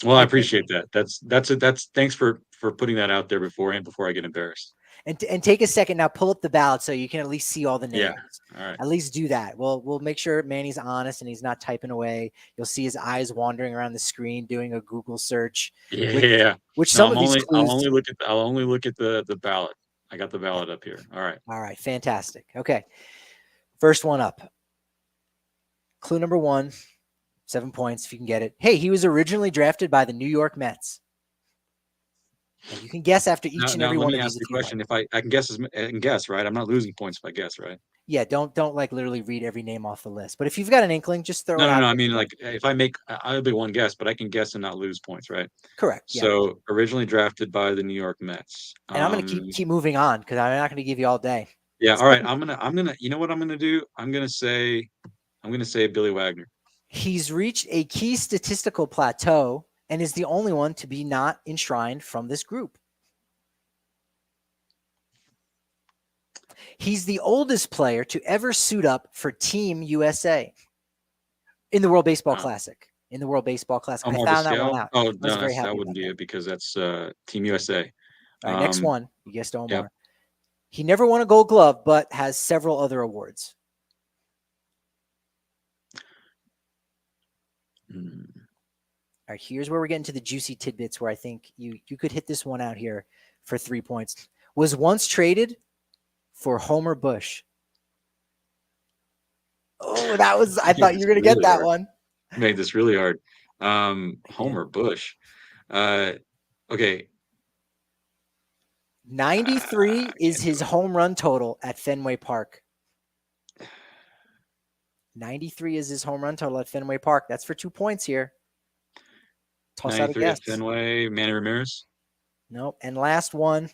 Well, I appreciate that. That's thanks for putting that out there beforehand before I get embarrassed. And take a second now, pull up the ballot so you can at least see all the names. Yeah. All right. At least do that. We'll make sure Manny's honest and he's not typing away. You'll see his eyes wandering around the screen doing a Google search. Yeah. Which some of these clues. I'll only look at the ballot. I got the ballot up here. All right. All right. Fantastic. Okay. First one up. Clue number 1, 7 points if you can get it. Hey, he was originally drafted by the New York Mets. And you can guess after each and every one of these. Let me ask the question. If I can guess, right? I'm not losing points if I guess, right? Yeah, don't like literally read every name off the list. But if you've got an inkling, just throw it out. No. I mean, like if I'll be one guess, but I can guess and not lose points, right? Correct. Yeah. So originally drafted by the New York Mets. And I'm going to keep moving on because I'm not going to give you all day. Yeah. All right. I'm gonna. You know what I'm gonna do? I'm gonna say Billy Wagner. He's reached a key statistical plateau and is the only one to be not enshrined from this group. He's the oldest player to ever suit up for Team USA in the World Baseball Classic. In the World Baseball Classic. I found that one out. Oh, no, that wouldn't be it because that's Team USA. All right, next one. You guessed Omar. Yep. He never won a Gold Glove, but has several other awards. All right, here's where we're getting to the juicy tidbits where I think you could hit this one out here for 3 points. Was once traded for Homer Bush. Oh, that was, I thought you were going to get that one. Made this really hard. Homer Bush. Okay. 93 is his home run total at Fenway Park. 93 is his home run total at Fenway Park. That's for 2 points here. Toss out a guess. Fenway, Manny Ramirez. Nope. And last one.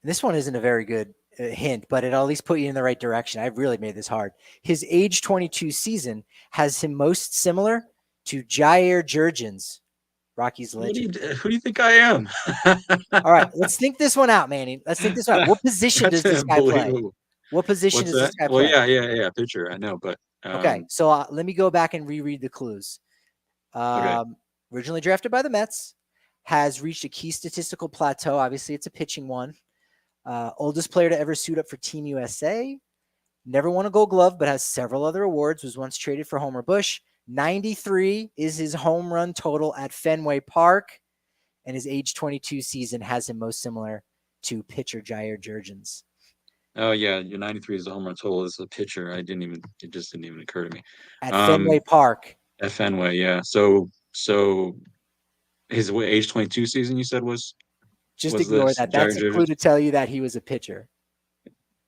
This one isn't a very good hint, but it at least put you in the right direction. I really made this hard. His age 22 season has him most similar to Jair Jurgens, Rockies legend. Who do you think I am? All right, let's think this one out, Manny. Let's think this one out. What position does this guy play? What position does this guy play? Well, yeah, pitcher. I know, but okay. So let me go back and reread the clues. Okay. Originally drafted by the Mets, has reached a key statistical plateau. Obviously, it's a pitching one. Oldest player to ever suit up for Team USA. Never won a Gold Glove, but has several other awards. Was once traded for Homer Bush. 93 is his home run total at Fenway Park, and his age 22 season has him most similar to pitcher Jair Jurgens. Oh yeah, your 93 is the home run total as a pitcher. It just didn't even occur to me. At Fenway Park. At Fenway, yeah. So his age 22 season you said was just ignore that. That's a clue to tell you that he was a pitcher.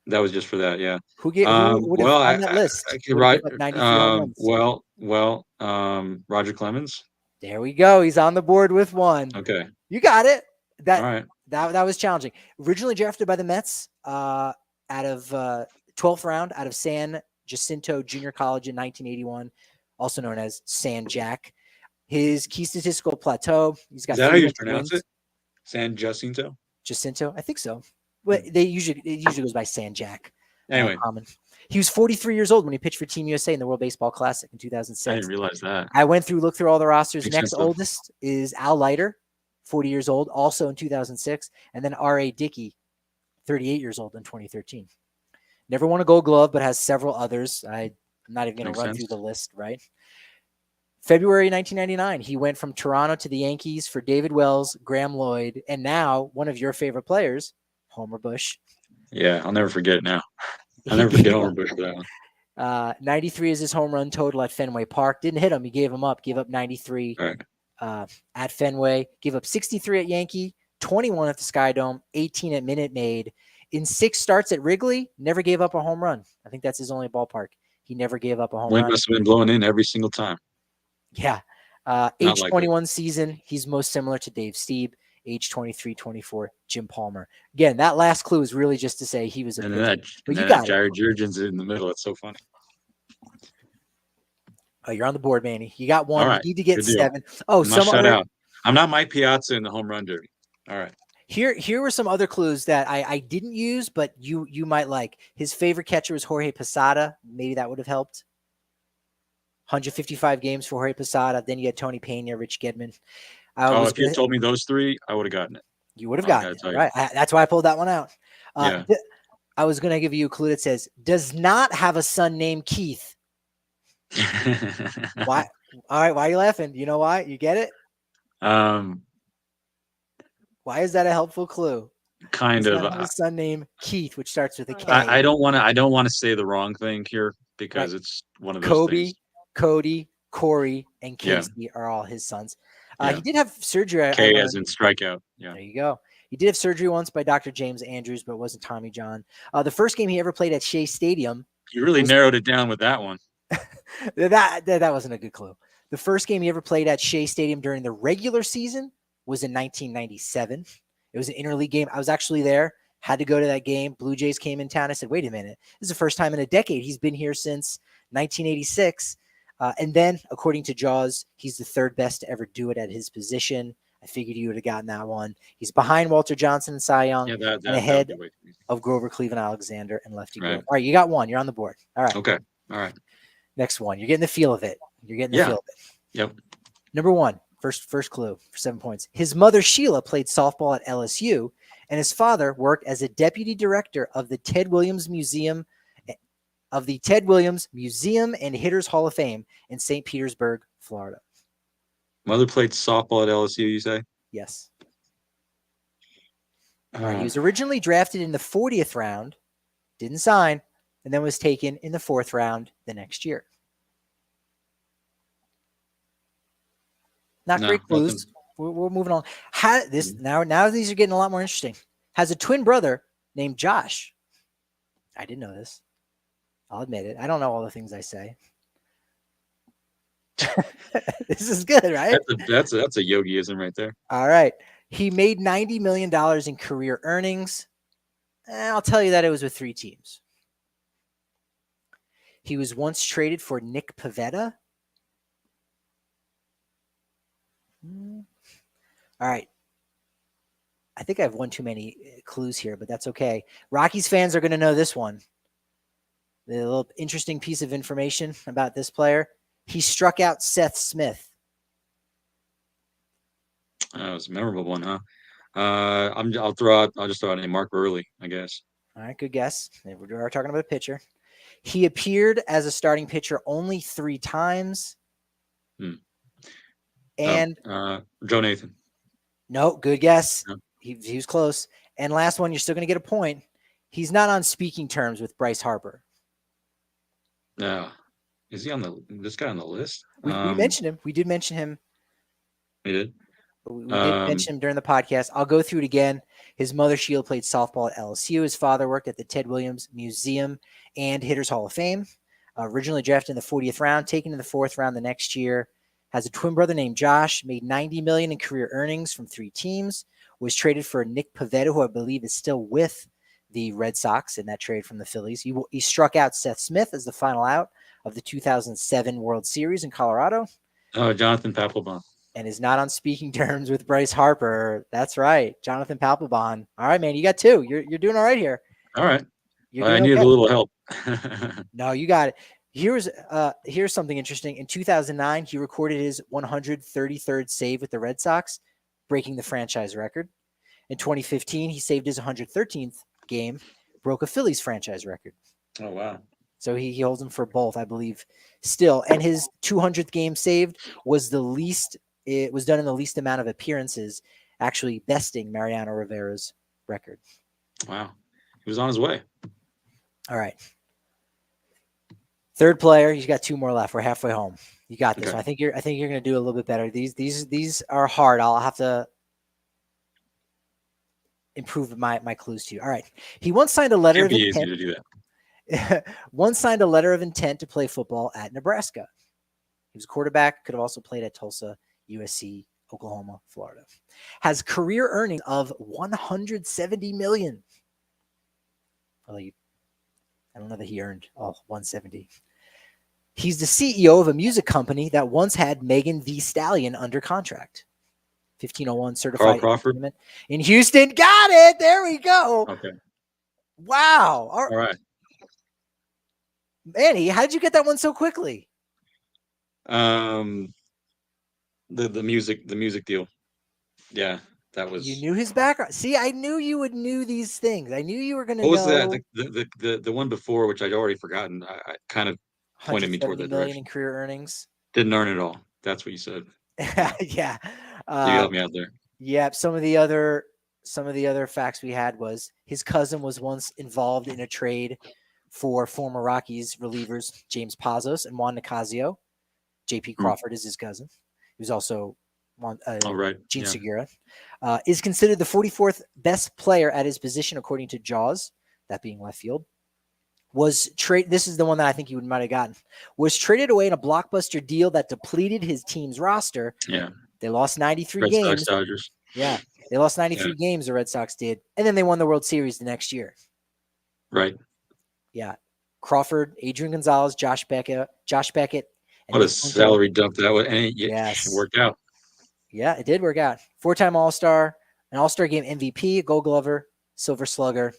That was just for that, yeah. Who would have on that list? Right. Roger Clemens. There we go. He's on the board with one. Okay. You got it. All right. That was challenging. Originally drafted by the Mets out of 12th round out of San Jacinto Junior College in 1981, also known as San Jack. His key statistical plateau. He's got. Is that how you pronounce it? San Jacinto. Jacinto, I think so. Well, it usually goes by San Jack. Anyway, he was 43 years old when he pitched for Team USA in the World Baseball Classic in 2006. I didn't realize that. I looked through all the rosters. Next oldest is Al Leiter, 40 years old, also in 2006, and then R.A. Dickey, 38 years old in 2013. Never won a Gold Glove, but has several others. I'm not even going to run through the list, right? February 1999, he went from Toronto to the Yankees for David Wells, Graham Lloyd, and now one of your favorite players, Homer Bush. Yeah, I'll never forget it now. I'll never forget Homer Bush for that one. 93 is his home run total at Fenway Park. Didn't hit him. He gave up 93 at Fenway. Gave up 63 at Yankee, 21 at the Sky Dome, 18 at Minute Maid. In 6 starts at Wrigley, never gave up a home run. I think that's his only ballpark. He never gave up a home run. Wind must have been blowing in every single time. Yeah. Age 21 season, he's most similar to Dave Stieb. Age 23, 24, Jim Palmer. Again, that last clue is really just to say he was a pitcher. But you got Jair Jurgens in the middle. It's so funny. Oh, you're on the board, Manny. You got one. Right. You need to get 7. Oh, shut out. I'm not Mike Piazza in the home run derby. All right. Here were some other clues that I didn't use, but you might like. His favorite catcher was Jorge Posada. Maybe that would have helped. 155 games for Jorge Posada. Then you had Tony Pena, Rich Gedman. If you had told me those 3, I would have gotten it. You would have I gotten gotta it, tell you. right? That's why I pulled that one out. Yeah. I was going to give you a clue that says, does not have a son named Keith. Why? All right. Why are you laughing? You know why? You get it? Um, Why is that a helpful clue? kind Does of. not have a son named Keith, which starts with a K. I don't want to say the wrong thing here because Right. it's one of those Kobe, things. Cody, Corey, and Yeah. Casey are all his sons. Yeah. He did have surgery. I K learned. as in strikeout. Yeah. There you go. He did have surgery once by Dr. James Andrews, but it wasn't Tommy John. The first game he ever played at Shea Stadium. You really narrowed it down with that one. that wasn't a good clue. The first game he ever played at Shea Stadium during the regular season was in 1997. It was an interleague game. I was actually there, had to go to that game. Blue Jays came in town. I said, wait a minute. This is the first time in a decade. He's been here since 1986. And then, according to Jaws, he's the third best to ever do it at his position. I figured you would have gotten that one. He's behind Walter Johnson and Cy Young, and ahead of Grover Cleveland Alexander and Lefty Grove. All right, you got one. You're on the board. All right. Okay. All right. Next one. You're getting the feel of it. You're getting the feel of it. Yep. Number one, first clue for 7 points. His mother, Sheila, played softball at LSU, and his father worked as a deputy director of the Ted Williams Museum and Hitters Hall of Fame in St. Petersburg, Florida. Mother played softball at LSU, you say? Yes. All right. He was originally drafted in the 40th round, didn't sign, and then was taken in the 4th round the next year. Not great clues. We're moving on. Now these are getting a lot more interesting. Has a twin brother named Josh. I didn't know this. I'll admit it. I don't know all the things I say. This is good, right? That's a yogiism right there. All right. He made $90 million in career earnings. I'll tell you that it was with 3 teams. He was once traded for Nick Pivetta. All right. I think I have one too many clues here, but that's okay. Rockies fans are going to know this one. The little interesting piece of information about this player. He struck out Seth Smith. That was a memorable one, huh? I'll just throw out a Mark Buerhle, I guess. All right, good guess. We are talking about a pitcher. He appeared as a starting pitcher only 3 times. And Joe Nathan. No, good guess. No. He was close. And last one, you're still going to get a point. He's not on speaking terms with Bryce Harper. No. Is he on this guy on the list? We mentioned him. We did mention him. We did? We did mention him during the podcast. I'll go through it again. His mother, Sheila, played softball at LSU. His father worked at the Ted Williams Museum and Hitters Hall of Fame. Originally drafted in the 40th round, taken in the 4th round the next year. Has a twin brother named Josh, made $90 million in career earnings from 3 teams, was traded for Nick Pivetta, who I believe is still with the Red Sox in that trade from the Phillies. He struck out Seth Smith as the final out of the 2007 World Series in Colorado. Oh, Jonathan Papelbon. And is not on speaking terms with Bryce Harper. That's right. Jonathan Papelbon. All right, man, you got 2. You're doing all right here. All right. I needed a little help. No, you got it. Here's something interesting. In 2009, he recorded his 133rd save with the Red Sox, breaking the franchise record. In 2015, he saved his 113th game, broke a Phillies franchise record. Oh, wow. So he holds them for both, I believe, still. And his 200th game saved was the least. It was done in the least amount of appearances, actually besting Mariano Rivera's record. Wow. He was on his way. All right. Third player, you got 2 more left. We're halfway home. You got this. Okay. I think you're going to do a little bit better. These are hard. I'll have to improve my clues to you. All right. He once signed a letter of intent. Easy to do that. Once signed a letter of intent to play football at Nebraska. He was a quarterback. Could have also played at Tulsa, USC, Oklahoma, Florida. Has career earnings of $170 million. Well, I don't know that he earned 170. He's the CEO of a music company that once had Megan Thee Stallion under contract. 1501 certified in Houston. Got it. There we go. Okay. Wow. All right. Manny, how did you get that one so quickly? The music deal. Yeah. That was. You knew his background. See, I knew you would knew these things. I knew you were going to know. What was that? The one before, which I'd already forgotten. I kind of pointed me toward that direction. In career earnings. Didn't earn it all. That's what you said. Yeah. You helped me out there. Yeah. Some of the other facts we had was his cousin was once involved in a trade for former Rockies relievers James Pazos and Juan Nicasio. J.P. Crawford is his cousin. He was also Gene Segura. Is considered the 44th best player at his position according to Jaws, that being left field. This is the one that I think you might have gotten. Was traded away in a blockbuster deal that depleted his team's roster. Yeah. They lost 93 Red games. Sox, Dodgers. Yeah. They lost 93 games, the Red Sox did. And then they won the World Series the next year. Right. Yeah. Crawford, Adrian Gonzalez, Josh Beckett. What a salary dump that was. And it worked out. Yeah, it did work out. 4-time All-Star, an All-Star Game MVP, a Gold Glover, Silver Slugger,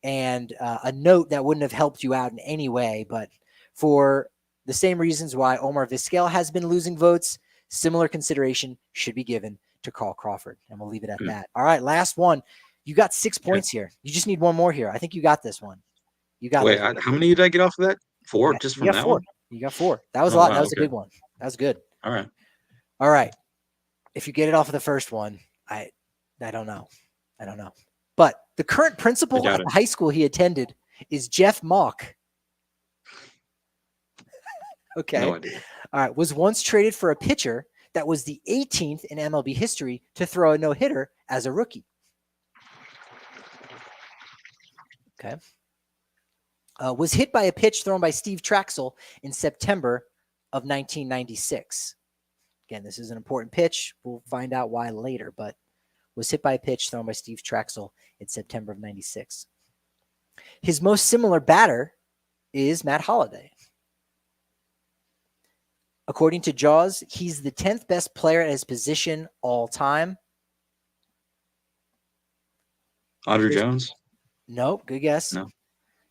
and a note that wouldn't have helped you out in any way, but for the same reasons why Omar Vizquel has been losing votes, similar consideration should be given to Carl Crawford. And we'll leave it at that. All right, last one. You got 6 points here. You just need one more here. I think you got this one. You got. Wait, how many did I get off of that? 4, just from that one? You got 4. That was a lot. Wow, that was a big one. That was good. All right. If you get it off of the first one, I don't know. But the current principal at the high school he attended is Jeff Mock. Okay. No idea. All right. Was once traded for a pitcher that was the 18th in MLB history to throw a no-hitter as a rookie. Okay. Was hit by a pitch thrown by Steve Traxel in September of 1996. Again, this is an important pitch. We'll find out why later, but was hit by a pitch thrown by Steve Traxel in September of 96. His most similar batter is Matt Holliday. According to Jaws, he's the 10th best player at his position all time. Andrew Jones? Nope. Good guess. No.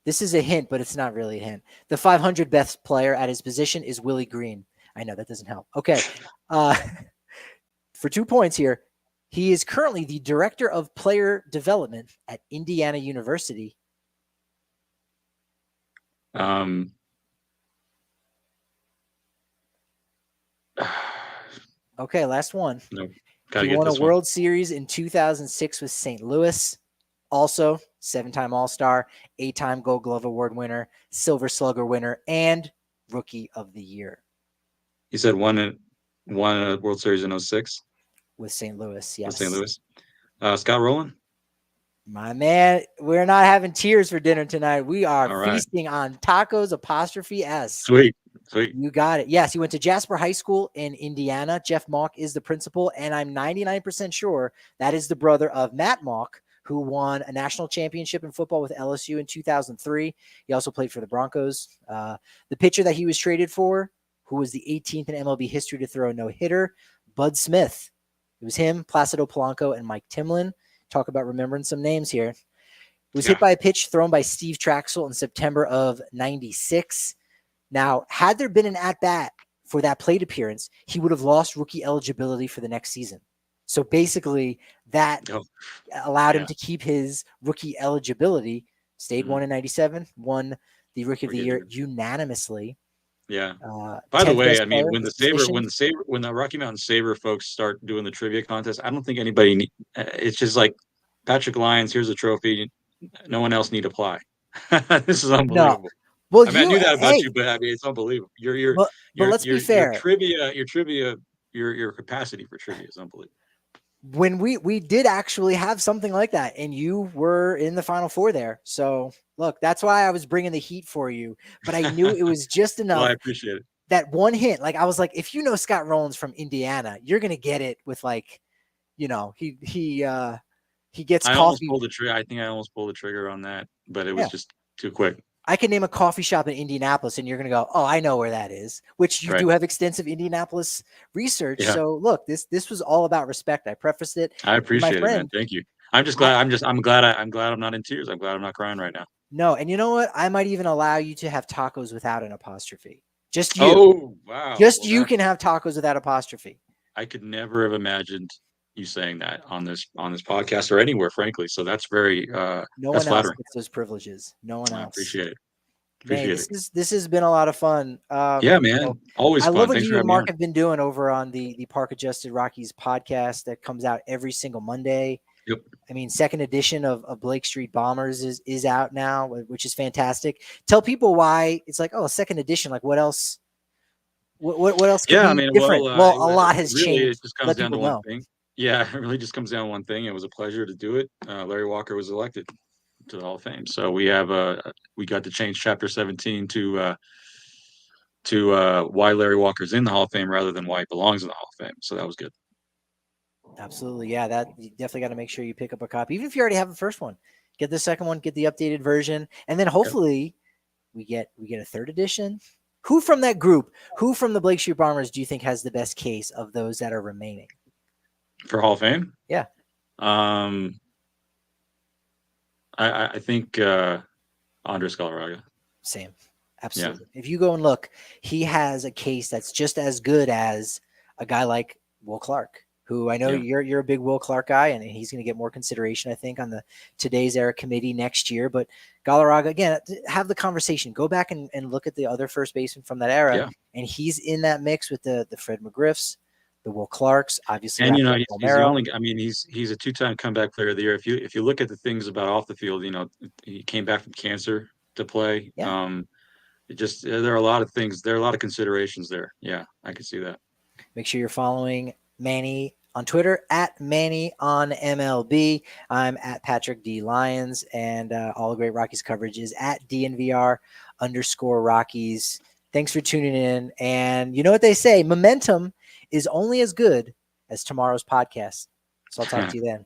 This is a hint, but it's not really a hint. The 500 best player at his position is Willie Green. I know that doesn't help. Okay. For 2 points here, he is currently the director of player development at Indiana University. Okay, last one. Nope. He won a World Series in 2006 with St. Louis. Also, 7-time All-Star, 8-time Gold Glove Award winner, Silver Slugger winner, and Rookie of the Year. You said won a World Series in 06? With St. Louis, yes. With St. Louis. Scott Rowland? My man, we're not having tears for dinner tonight. We are feasting on tacos 'S. Sweet. You got it. Yes, he went to Jasper High School in Indiana. Jeff Mock is the principal, and I'm 99% sure that is the brother of Matt Mock, who won a national championship in football with LSU in 2003. He also played for the Broncos. The pitcher that he was traded for, who was the 18th in MLB history to throw a no-hitter, Bud Smith. It was him, Placido Polanco, and Mike Timlin. Talk about remembering some names here. He was hit by a pitch thrown by Steve Traxel in September of 96. Now, had there been an at-bat for that plate appearance, he would have lost rookie eligibility for the next season. So basically, that allowed him to keep his rookie eligibility. Stayed 1 in 97, won the Rookie of the Year unanimously. Yeah. By the way, I mean, when the Rocky Mountain Sabre folks start doing the trivia contest, I don't think anybody. It's just like Patrick Lyons. Here's a trophy. No one else need apply. This is unbelievable. No. Well, I knew that about you, but I mean, it's unbelievable. But let's be fair. Your capacity for trivia is unbelievable. When we did actually have something like that, and you were in the Final Four there. So look, that's why I was bringing the heat for you. But I knew it was just enough. Well, I appreciate it. That one hint, like I was like, if you know Scott Rowland's from Indiana, you're gonna get it with like, he gets I coffee. Almost pulled the trigger. I think I almost pulled the trigger on that, but it was just too quick. I can name a coffee shop in Indianapolis, and you're going to go, oh, I know where that is, which you do have extensive Indianapolis research. Yeah. So look, this was all about respect. I prefaced it. I appreciate it, man. Thank you. I'm just glad. I'm glad I'm not in tears. I'm glad I'm not crying right now. No. And you know what? I might even allow you to have tacos without an apostrophe. Just you. Oh, wow. Just you can have tacos without apostrophe. I could never have imagined, you saying that on this podcast or anywhere, frankly. So that's very No that's one else flattering. gets those privileges. No one I else. appreciate it. Man, Appreciate it. this has been a lot of fun. Yeah, man. Always I fun. love what Thanks you for and having me on. Mark have been doing over on the Park Adjusted Rockies podcast that comes out every single Monday. Yep. I mean, second edition of Blake Street Bombers is out now, which is fantastic. Tell people why it's like, oh, a second edition. Like, what else? What else could Yeah, be I mean, different? Well, a lot has really, changed. it just comes Let down to people one know. thing. Yeah, it really just comes down to one thing. It was a pleasure to do it. Larry Walker was elected to the Hall of Fame, so we got to change Chapter 17 to why Larry Walker's in the Hall of Fame rather than why he belongs in the Hall of Fame. So that was good. Absolutely, yeah. That you definitely got to make sure you pick up a copy, even if you already have the first one. Get the second one, get the updated version, and then hopefully we get a third edition. Who from that group, who from the Blake Street Bombers do you think has the best case of those that are remaining for Hall of Fame? Yeah. I think Andres Galarraga. Same. Absolutely. Yeah. If you go and look, he has a case that's just as good as a guy like Will Clark, who I know you're a big Will Clark guy, and he's going to get more consideration, I think, on the Today's Era committee next year. But Galarraga, again, have the conversation. Go back and look at the other first baseman from that era, and he's in that mix with the Fred McGriffs, the Will Clarks, obviously. And he's the only. I mean, he's a 2-time comeback player of the year. If you look at the things about off the field, he came back from cancer to play. Yeah. There are a lot of things. There are a lot of considerations there. Yeah, I can see that. Make sure you're following Manny on Twitter at Manny on MLB. I'm at Patrick D. Lyons, and all the great Rockies coverage is at DNVR_Rockies. Thanks for tuning in. And you know what they say, momentum is only as good as tomorrow's podcast. So I'll talk to you then.